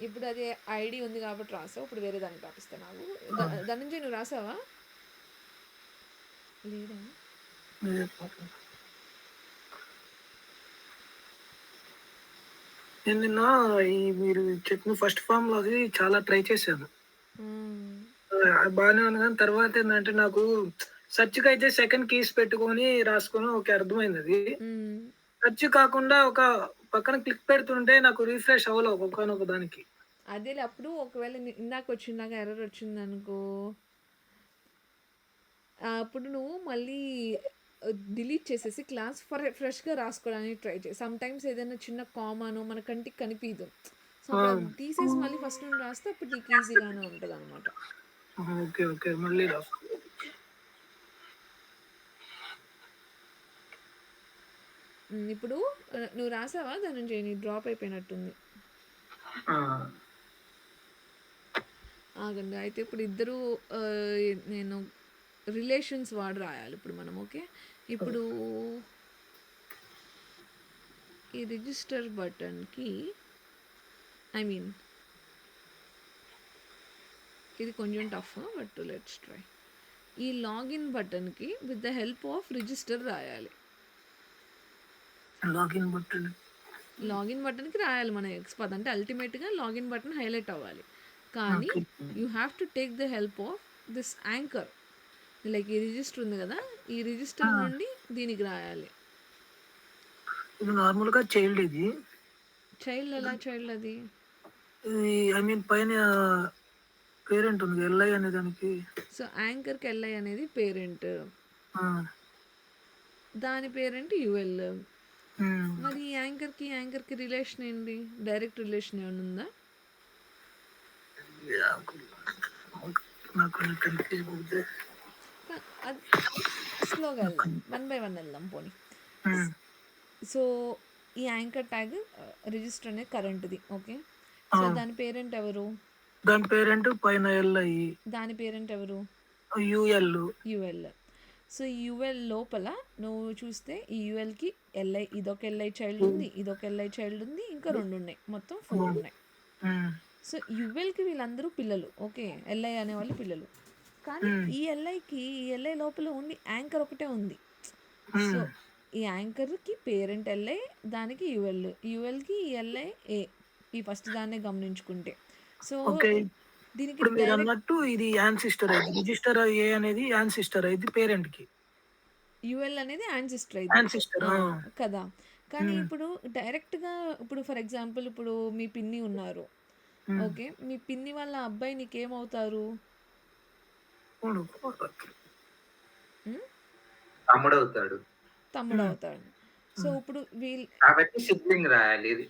ఇప్పుడు అది ఐడి ఉంది కాబట్టి రాసావు. ఇప్పుడు వేరే దానికి రాపిస్తాను నాకు. ధనంజయ్ నువ్వు రాసావా? లేదా? నేను నిన్న మీరు చెప్పిన ఫస్ట్ ఫామ్ లో అది చాలా ట్రై చేశాను. బాగానే ఉంది, కానీ తర్వాత ఏంటంటే నాకు సెర్చ్కి అయితే సెకండ్ కీస్ పెట్టుకొని రాసుకొని ఓకే అర్థమైంది. అది సెర్చ్ కాకుండా ఒక పక్కన క్లిక్ పెడుతుంటే నాకు రీఫ్రెష్ అవ్వలేదు ఒకనొక దానికి. అదే అప్పుడు ఒకవేళ ఇందాక ఎర్రర్ వచ్చింది అనుకో, అప్పుడు నువ్వు మళ్ళీ డిలీట్ చేసేసి క్లాస్ ఫ్రెష్గా రాసుకోవడానికి ట్రై చేయి. సమ్ టైమ్స్ ఏదైనా చిన్న కామానో మన కంటికి కనిపించదు. సో తీసేసి మళ్ళీ ఫస్ట్ నుండి రాస్తే అప్పుడు నీకు ఈజీగానే ఉంటుంది అనమాట. ఓకే ఓకే, మళ్ళీ రాసుకో. ఇప్పుడు నువ్వు రాసావా ధనంజయ్? నీ డ్రాప్ అయిపోయినట్టుంది. ఆ, ఆగండి. అయితే ఇప్పుడు ఇద్దరు నేను రిలేషన్స్ వాడి రాయాలి ఇప్పుడు మనం. ఓకే, ఇప్పుడు ఈ రిజిస్టర్ బటన్కి ఐ మీన్ ఇది కొంచెం టఫ్, బట్ లెట్స్ ట్రై. ఈ లాగిన్ బటన్కి with the help of register రాయాలి. లాగిన్ బటన్ లాగిన్ బటన్కి రాయాలి మన ఎక్స్పాత్, అంటే అల్టిమేట్గా లాగిన్ బటన్ హైలైట్ అవ్వాలి. కానీ okay. You have to take the help of this anchor. Like ఈ రిజిస్టర్ ఉంది కదా, ఈ రిజిస్టర్ నుండి దీనికి రాయాలి. ఇది నార్మల్ గా చైల్డ్ ఇది. చైల్డ్ ఎలా చైల్డ్ అది? ఇది ఐ మీన్ పైన పేరెంట్ ఉంది ఎల్ఐ అనే దానికి. సో యాంకర్కి ఎల్ఐ అనేది పేరెంట్, ఆ, దాని పేరెంట్ యుఎల్. ఉమ్. మరి ఈ యాంకర్కి రిలేషన్ ఏంటి? డైరెక్ట్ రిలేషన్ ఏమైనా ఉందా? నాకు కన్ఫ్యూజ్ అవుతుంది. అది స్లోగా వెళ్దాం, 1 by 1 వెళ్దాం పోనీ. ఉమ్. సో ఈ యాంకర్ ట్యాగ్ రిజిస్టర్ అనేది కరెంట్ది. ఓకే, సో దాని పేరెంట్ ఎవరు? దాని పేరెంట్ పైన ఎల్ఐ, దాని పేరెంట్ ఎవరు? యుఎల్. యుఎల్. సో యుఎల్ లోపల నువ్వు చూస్తే ఈ యుఎల్కి ఎల్ఐ, ఇదొక ఎల్ఐ చైల్డ్ ఉంది, ఇదొక ఎల్ఐ చైల్డ్ ఉంది, ఇంకా 2 ఉన్నాయి, మొత్తం 4 ఉన్నాయి. సో యుఎల్కి వీళ్ళందరూ పిల్లలు. ఓకే, ఎల్ఐ అనేవాళ్ళు పిల్లలు. కానీ ఈ ఎల్ఐ లోపల ఓన్లీ యాంకర్ ఒకటే ఉంది. సో ఈ యాంకర్కి పేరెంట్ ఎల్ఐ, దానికి యుఎల్కి ఈ ఎల్ఐ ఏ, ఈ ఫస్ట్ దాన్నే గమనించుకుంటే. సో ఓకే, దీనికి ఇప్పుడు మీరు అన్నట్టు ఇది యాన్సిస్టర్ అయింది. రిజిస్టర్ ఏ అనేది యాన్సిస్టర్ అయింది పేరెంట్ కి. యుఎల్ అనేది యాన్సిస్టర్ యాన్సిస్టర్ అయితే కదా. కానీ ఇప్పుడు డైరెక్ట్గా ఇప్పుడు ఫర్ ఎగ్జాంపుల్ ఇప్పుడు మీ పిన్ని ఉన్నారు. ఓకే, మీ పిన్ని వాళ్ళ అబ్బాయి నీకేమవుతారు? తమ్ముడు అవుతాడు. తమ్ముడు అవుతాడు. సో ఇప్పుడు కాబట్టి సిబ్లింగ్ రాయాలి ఇది.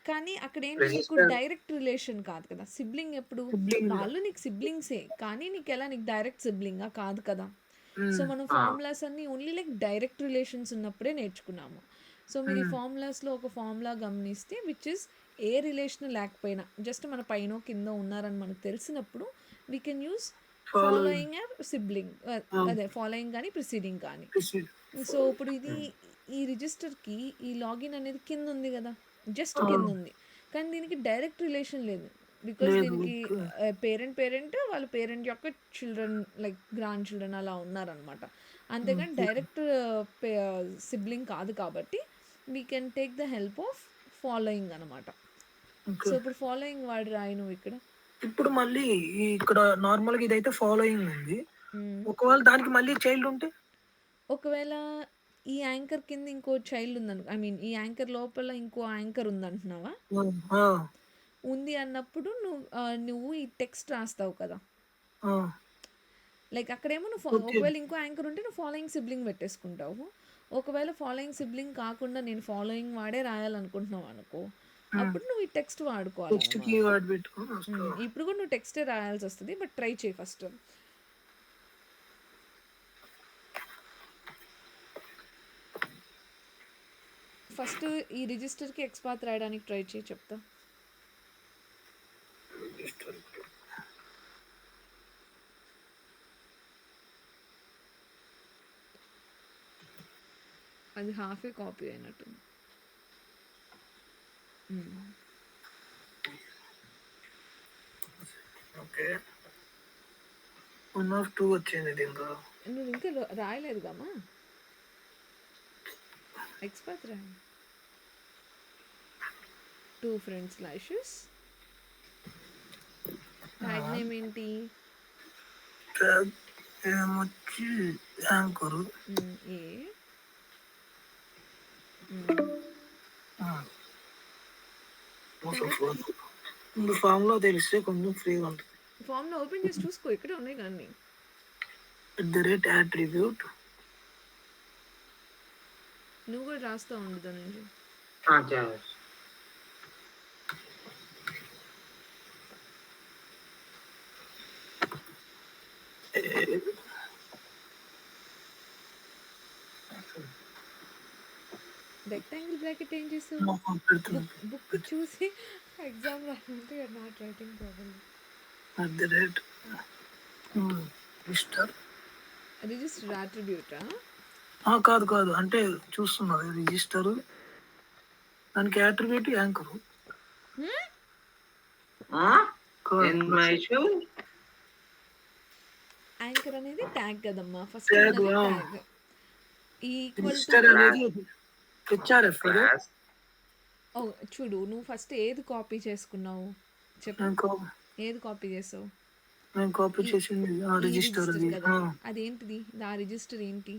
కానీ అక్కడ ఏంటి, నీకు డైరెక్ట్ రిలేషన్ కాదు కదా. సిబ్లింగ్ ఎప్పుడు? వాళ్ళు నీకు సిబ్లింగ్సే, కానీ నీకు ఎలా, నీకు డైరెక్ట్ సిబ్లింగా కాదు కదా. సో మనం ఫార్ములాస్ అన్ని ఓన్లీ లైక్ డైరెక్ట్ రిలేషన్స్ ఉన్నప్పుడే నేర్చుకున్నాము. సో మీరు ఈ ఫార్ములాస్లో ఒక ఫార్ములా గమనిస్తే విచ్ ఇస్ ఏ రిలేషన్ లేకపోయినా జస్ట్ మన పైన కింద ఉన్నారని మనకు తెలిసినప్పుడు we can use following or sibling, అదే ఫాలోయింగ్ కానీ ప్రిసీడింగ్ కానీ. సో ఇప్పుడు ఇది ఈ రిజిస్టర్కి ఈ లాగిన్ అనేది కింద ఉంది కదా, జస్ట్ కింద ఉంది. కానీ దీనికి డైరెక్ట్ రిలేషన్ లేదు, బికాస్ దీనికి పేరెంట్ వాళ్ళ పేరెంట్ యొక్క చిల్డ్రన్ లైక్ గ్రాండ్ చిల్డ్రన్ అలా ఉన్నారనమాట. అంతేగాని డైరెక్ట్ సిబ్లింగ్ కాదు. కాబట్టి we can take the help of following అనమాట. సో ఇప్పుడు ఫాలోయింగ్ వాడి రాయి నువ్వు ఇక్కడ. ఇప్పుడు మళ్ళీ ఇక్కడ నార్మల్ గా ఇదైతే ఫాలోయింగ్ ఉంది. ఒకవేళ దానికి మళ్ళీ చైల్డ్ ఉంటే, ఒకవేళ ఈ యాంకర్ కింద ఇంకో చైల్డ్ ఉందను, ఐ మీన్ ఈ యాంకర్ లోపల ఇంకో యాంకర్ ఉందంటున్నావా? ఉంది అన్నప్పుడు నువ్వు ఈ టెక్స్ట్ రాస్తావు కదా, లైక్ అక్కడేమో నువ్వు ఒకవేళ ఇంకో యాంకర్ ఉంటే నువ్వు ఫాలోయింగ్ సిబ్లింగ్ పెట్టేసుకుంటావు. ఒకవేళ ఫాలోయింగ్ సిబ్లింగ్ కాకుండా నేను ఫాలోయింగ్ వాడే రాయాలనుకుంటున్నావు అనుకో, అప్పుడు నువ్వు ఈ టెక్స్ట్ వాడుకోవాలి. ఇప్పుడు కూడా నువ్వు టెక్స్టే రాయాల్సి వస్తుంది, బట్ ట్రై చేయి ఫస్ట్. ఫస్ట్ ఈ రిజిస్టర్కి ఎక్స్పాత్ రాయడానికి ట్రై చేయి, చెప్తా. అది హాఫే కాపీ అయినట్టుంది. ఓకే, 1 of 2 వచ్చింది దీంట్లో. నువ్వు ఇంకా రాయలేదు కమ్మా, ఎక్స్పాత్ రాయి. 2 ఫ్రెండ్స్ స్లాషెస్, ట్యాగ్ నేమ్ ఏంటి? ఏమొచ్చి యాంకరు ఏ. ఫామ్ లో తెలిస్తే కొంచెం ఫ్రీగా ఉంటుంది. ఫామ్ లో ఓపెన్ చేసి చూసుకో, ఇక్కడే ఉన్నాయి కానీ. attribute నువ్వు కూడా రాస్తా ఉండు దాని. రెక్టాంగిల్ బ్రాకెట్ ఏం చేసావు? పెడుతున్నా. బుక్ చూసి ఎగ్జామ్ రాయమంటే you're not writing problem. At the rate register. Register అట్రిబ్యూటా? కాదు కాదు, అంటే చూస్తున్నా రిజిస్టర్, దానికి అట్రిబ్యూట్ యాంకర్. యాంకర్ అనేది ట్యాగ్ కదమ్మా. First tag tag equal to. Register అనేది హెచ్ఆర్ఎఫ్ కదా. చూడు, నువ్వు ఫస్ట్ ఏది కాపీ చేసుకున్నావు చెప్పు. ఏది కాపీ చేసావు? నేను కాపీ చేసింది ఆ రిజిస్టర్ కదా. అదేంటిది? ఆ రిజిస్టర్ ఏంటి?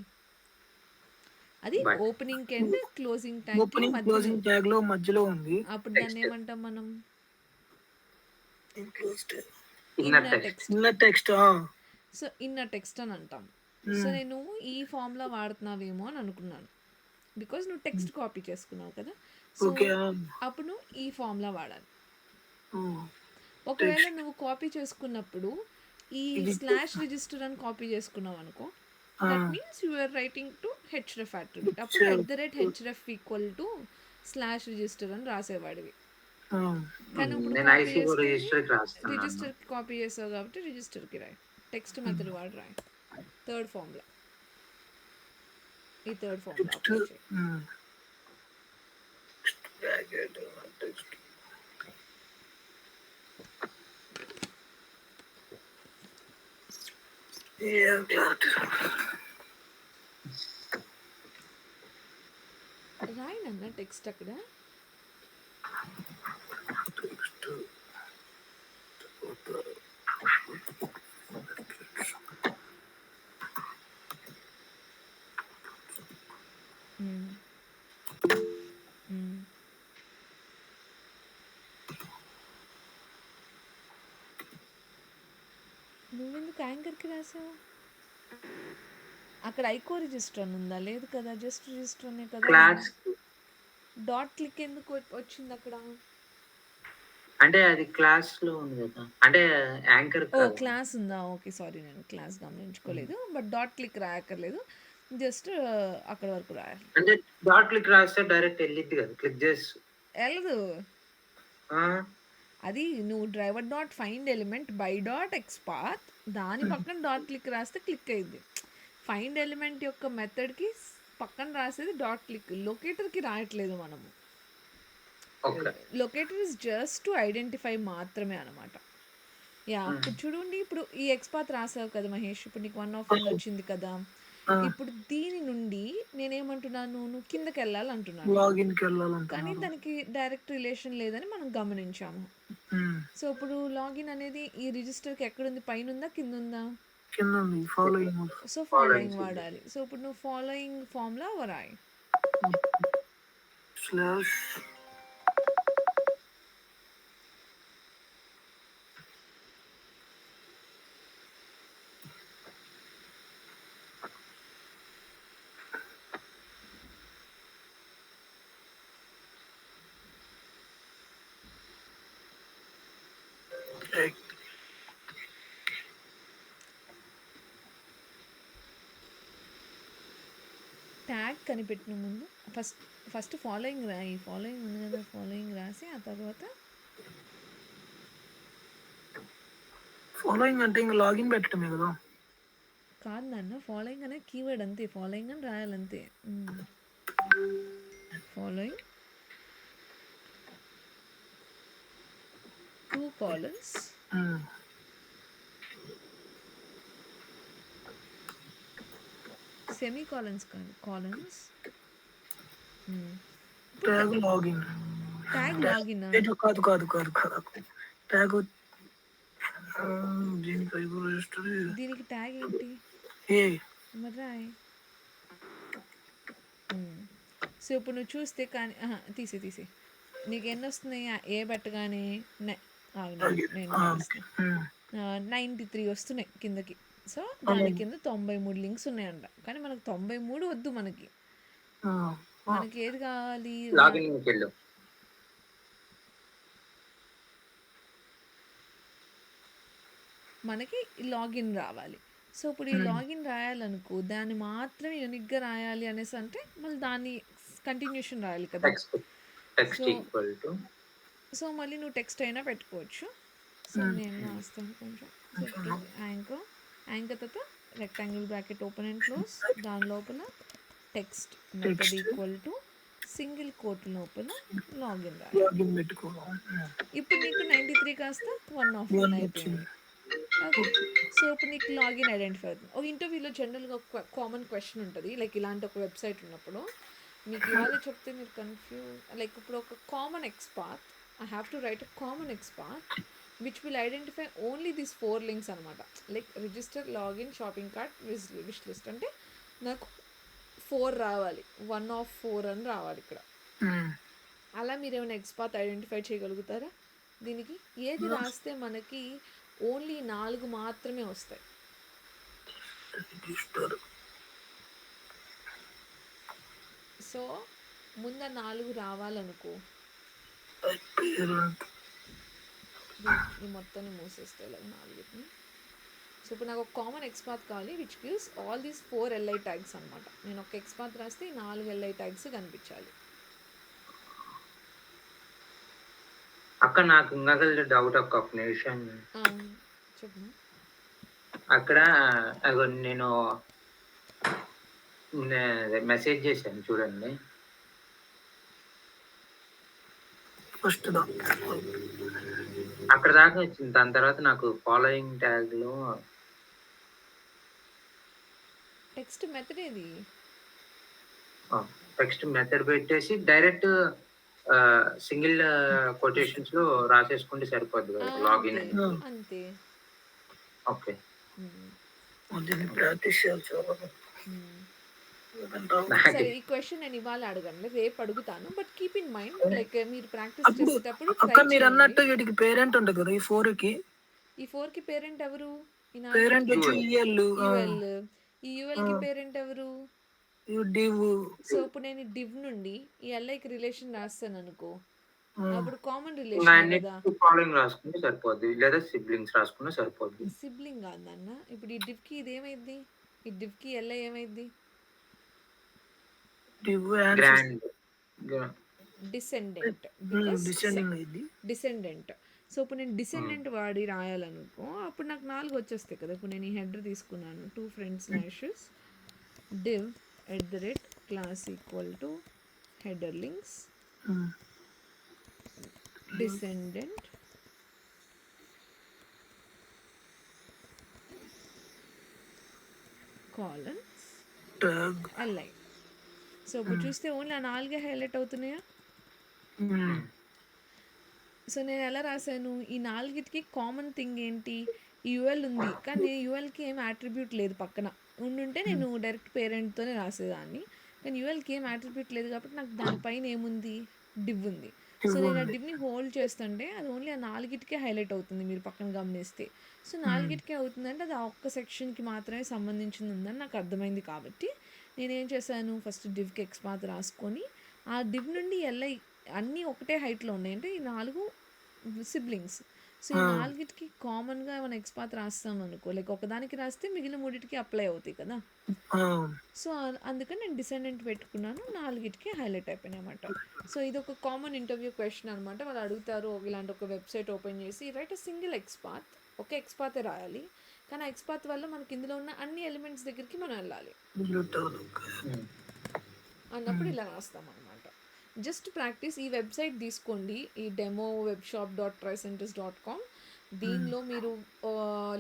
అది opening and closing opening closing tag లో మధ్యలో ఉంది. అప్పుడు దాన్ని ఏమంటాం మనం? Inner text. So inner text అని అంటాం. సో నేను ఈ ఫార్ములా వాడుతున్నావేమో అని అనుకున్నాను, బికాజ్ నువ్వు టెక్స్ట్ కాపీ చేసుకున్నావు కదా. సో అప్పుడు నువ్వు ఈ ఫార్ములా వాడాలి. ఒకవేళ నువ్వు కాపీ చేసుకున్నప్పుడు ఈ స్లాష్ రిజిస్టర్ అని కాపీ చేసుకున్నావు అనుకో, that means you are writing to href attribute. అప్పుడు @href equal to slash register అని రాసేవాడివి. కానీ ఇప్పుడు రిజిస్టర్ కాపీ చేసావు కాబట్టి రిజిస్టర్కి రాయి. టెక్స్ట్ మెథడ్ వాడి రాయి. థర్డ్ ఫార్ములా, ఈ థర్డ్ ఫార్ములా అప్లై చేయి. రాయి నాన్న టెక్స్ట్ అక్కడ. నువ్వెందుకు యాంకర్కి రాసావు? అక్కడ ఐకో రిజిస్టర్ అని ఉందా? లేదు కదా, జస్ట్ రిజిస్టర్ అనే కదా. డాట్ క్లిక్ ఎందుకు వచ్చింది అక్కడ? అంటే అది క్లాస్ లో ఉంది కదా, అంటే యాంకర్. క్లాస్ ఉందా? ఓకే, సారీ, నేను క్లాస్ గమనించుకోలేదు. బట్ డాట్ క్లిక్ రాయక్కర్లేదు, జస్ట్ అక్కడ వరకు రాయాలి. అంటే డాట్ క్లిక్ రాస్తే డైరెక్ట్ వెళ్ళిద్ది కదా, క్లిక్ చేసి వెళ్ళదు. అది నువ్వు driver dot find element by dot XPath దాని పక్కన డాట్ క్లిక్ రాస్తే క్లిక్ అయ్యింది. ఫైండ్ ఎలిమెంట్ యొక్క మెథడ్కి పక్కన రాసేది డాట్ క్లిక్. లొకేటర్కి రాయట్లేదు మనము. Locator is just to identify మాత్రమే అనమాట. ఇప్పుడు చూడండి, ఇప్పుడు ఈ ఎక్స్పాత్ రాసావు కదా మహేష్, ఇప్పుడు నీకు 1 of 1 వచ్చింది కదా. ఇప్పుడు దీని నుండి నేనేమంటున్నాను, నువ్వు కిందకి వెళ్ళాలంటున్నాను, కానీ దానికి డైరెక్ట్ రిలేషన్ లేదని మనం గమనించాము. సో ఇప్పుడు లాగిన్ అనేది ఈ రిజిస్టర్కి ఎక్కడుంది? పైన ఉందా, కింద ఉందా? సో ఫాలోయింగ్ వాడాలి. సో ఇప్పుడు నువ్వు ఫాలోయింగ్ ఫార్ములా రాయి. ట్యాగ్ కనిపెట్టిన ముందు ఫస్ట్ ఫాలోయింగ్ రాయి. ఫాలోయింగ్ ఉంది కదా, ఫాలోయింగ్ రాసి ఆ తర్వాత ఫాలోయింగ్ అంటే ఇంకా లాగిన్ పెట్టడమే కదా. కాదు నాన్న, ఫాలోయింగ్ అనేది కీవర్డ్ అంతే, ఫాలోయింగ్ అని రాయాలంతే. ఫాలోయింగ్ 2 colons సెమీ కాలన్స్ కాదు, కాలన్స్. ట్యాగ్ లాగిన్ కాదు కాదు కాదు కాదు ట్యాగ్ దీనికి ట్యాగ్ ఏంటి మరి రాయ్. సో ఇప్పుడు నువ్వు చూస్తే కానీ తీసి నీకు ఎన్ని వస్తున్నాయి? ఏ పెట్టగానే 93 వస్తున్నాయి కిందకి. సో దాని కింద 93 లింక్స్ ఉన్నాయంట, కానీ మనకు 93 వద్దు. మనకి ఏది కావాలి? మనకి లాగిన్ రావాలి. సో ఇప్పుడు ఈ లాగిన్ రాయాలనుకో, దాన్ని మాత్రమే యూనిక్గా రాయాలి అనేసి అంటే మళ్ళీ దాన్ని కంటిన్యూషన్ రాయాలి కదా. Text so equal to so మళ్ళీ నువ్వు టెక్స్ట్ అయినా పెట్టుకోవచ్చు. సో నేను రాస్తాను కొంచెం. సో ఇప్పుడు యాంకర్ తర్వాత rectangle bracket open and close, దాని లోపల text method equal to single quote లోపల లాగిన్ రాయాలి. లాగిన్ పెట్టుకోవాలి. ఇప్పుడు నీకు 93 కాస్త 101 అయిపోయింది. ఓకే. సో ఇప్పుడు నీకు లాగిన్ ఐడెంటిఫై అవుతుంది. ఒక ఇంటర్వ్యూలో జనరల్గా ఒక కామన్ క్వశ్చన్ ఉంటుంది, లైక్ ఇలాంటి ఒక వెబ్సైట్ ఉన్నప్పుడు మీకు ఇవాళ చెప్తే మీరు లైక్ ఇప్పుడు ఒక common XPath, I have to write a common XPath which will identify only these 4 links అనమాట. Like register, login, shopping cart, wish list. అంటే నాకు 4 రావాలి, 1 of 4 అని రావాలి ఇక్కడ. అలా మీరు ఏమైనా ఎక్స్పాత్ ఐడెంటిఫై చేయగలుగుతారా దీనికి? ఏది రాస్తే మనకి ఓన్లీ 4 మాత్రమే వస్తాయి? సో ముందు 4 రావాలనుకో, ఈ మొత్తాన్ని మూసేస్తే ఇలా 4ని. సో ఇప్పుడు నాకు ఒక కామన్ ఎక్స్పాత్ కావాలి which gives all these 4 LI tags అనమాట. నేను ఒక ఎక్స్పాత్ రాస్తే ఈ 4 LI ట్యాగ్స్ కనిపించాలి. అక్కడ నాకు ఇంకా డౌట్ ఒక నిమిషం. చెప్పు. అక్కడ నేను మెసేజ్ చేశాను చూడండి, ఫస్ట్ అక్కడ దాకా వచ్చింది. దాని తర్వాత నాకు ఫాలోయింగ్ ట్యాగ్ లో టెక్స్ట్ మెథడ్ ఏది? టెక్స్ట్ మెథడ్ పెట్టేసి డైరెక్ట్ సింగిల్ కొటేషన్స్ లో రాసేసుకుంటే సరిపోద్ది కదా లాగిన్. అంతే. ఓకే. ప్రాక్టీస్ చేయాలి. సరే, ఈ క్వశ్చన్ నేను ఇవాళ అడగను, రేపు అడుగుతాను. But keep in mind, like మీరు ప్రాక్టీస్ చేసేటప్పుడు మీరు అన్నట్టు వీటికి పేరెంట్ ఉంటుంది కదా, ఈ 4 కి. ఈ 4 కి పేరెంట్ ఎవరు? పేరెంట్ వచ్చి యుఎల్. ఈ యుఎల్ కి పేరెంట్ ఎవరు? డివ్. సో ఇప్పుడు నేను డివ్ నుండి ఈ LI కి రిలేషన్ రాస్తాను అనుకో, అప్పుడు కామన్ రిలేషన్ కదా. ఫాలోయింగ్ రాసుకుంటే సరిపోద్ది, లేదా సిబ్లింగ్స్ రాసుకున్నా సరిపోద్ది. సిబ్లింగ్ కాదన్న, ఇప్పుడు ఈ డివ్ కి ఇది ఏమైంది? ఈ డివ్ కి LI ఏమైంది? డిసెండెంట్. డిసెండెంట్. సో ఇప్పుడు నేను డిసెండెంట్ వాడి రాయాలనుకో, అప్పుడు నాకు 4 వచ్చేస్తాయి కదా. ఇప్పుడు నేను ఈ హెడర్ తీసుకున్నాను, 2 friends lashes div @class equal to header links descendant colons LI. So ఇప్పుడు చూస్తే ఓన్లీ 4 హైలైట్ అవుతున్నాయా? సో నేను ఎలా రాశాను, ఈ 4కి కామన్ థింగ్ ఏంటి? ఈ యుఎల్ ఉంది, కానీ యుఎల్కి ఏం అట్రిబ్యూట్ లేదు పక్కన. ఉండుంటే నేను డైరెక్ట్ పేరెంట్తోనే రాసేదాన్ని, కానీ యుఎల్కి ఏం అట్రిబ్యూట్ లేదు కాబట్టి నాకు దానిపైన ఏముంది? డివ్ ఉంది. సో నేను ఆ డివ్ని హోల్డ్ చేస్తుంటే అది ఓన్లీ ఆ 4కే హైలైట్ అవుతుంది, మీరు పక్కన గమనిస్తే. సో 4కే అవుతుందంటే అది ఆ ఒక్క సెక్షన్కి మాత్రమే సంబంధించింది ఉందని నాకు అర్థమైంది. కాబట్టి నేనేం చేశాను, ఫస్ట్ డివ్కి ఎక్స్పాత్ రాసుకొని ఆ డివ్ నుండి LI అన్నీ ఒకటే హైట్లో ఉన్నాయి, అంటే ఈ 4 సిబ్లింగ్స్. సో ఈ 4కి కామన్గా మనం ఎక్స్పాత్ రాస్తాం అనుకో, లైక్ ఒకదానికి రాస్తే మిగిలిన 3కి అప్లై అవుతాయి కదా. సో అందుకని నేను డిసెండెంట్ పెట్టుకున్నాను, 4కి హైలైట్ అయిపోయినాయి అనమాట. సో ఇది ఒక కామన్ ఇంటర్వ్యూ క్వశ్చన్ అనమాట. వాళ్ళు అడుగుతారు, ఇలాంటి ఒక వెబ్సైట్ ఓపెన్ చేసి రైట్ సింగిల్ ఎక్స్పాత్, ఒక ఎక్స్పాతే రాయాలి, కానీ ఆ ఎక్స్పాత్ వల్ల మనకి ఇందులో ఉన్న అన్ని ఎలిమెంట్స్ దగ్గరికి మనం వెళ్ళాలి అన్నప్పుడు ఇలా రాస్తాం అనమాట. Just practice. ఈ వెబ్సైట్ తీసుకోండి, ఈ demo.webshop.trycentis.com. దీనిలో మీరు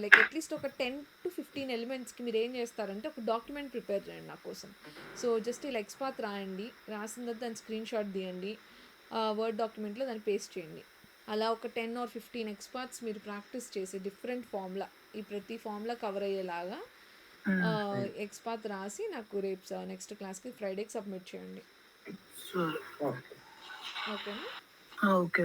లైక్ అట్లీస్ట్ ఒక 10 to 15 ఎలిమెంట్స్కి మీరు ఏం చేస్తారంటే ఒక డాక్యుమెంట్ ప్రిపేర్ చేయండి నా కోసం. సో జస్ట్ ఇలా ఎక్స్పాత్ రాయండి, రాసిన తర్వాత దాని స్క్రీన్ షాట్ తీయండి, వర్డ్ డాక్యుమెంట్లో దాన్ని పేస్ట్ చేయండి. అలా ఒక 10 or 15 ఎక్స్పాత్స్ మీరు ప్రాక్టీస్ చేసి డిఫరెంట్ ఫార్ములా, ఈ ప్రతి ఫార్ములా కవర్ అయ్యేలాగా ఎక్స్పాత్ రాసి నాకు రేపు నెక్స్ట్ క్లాస్కి ఫ్రైడేకి సబ్మిట్ చేయండి. ఓకేనా? ఓకే.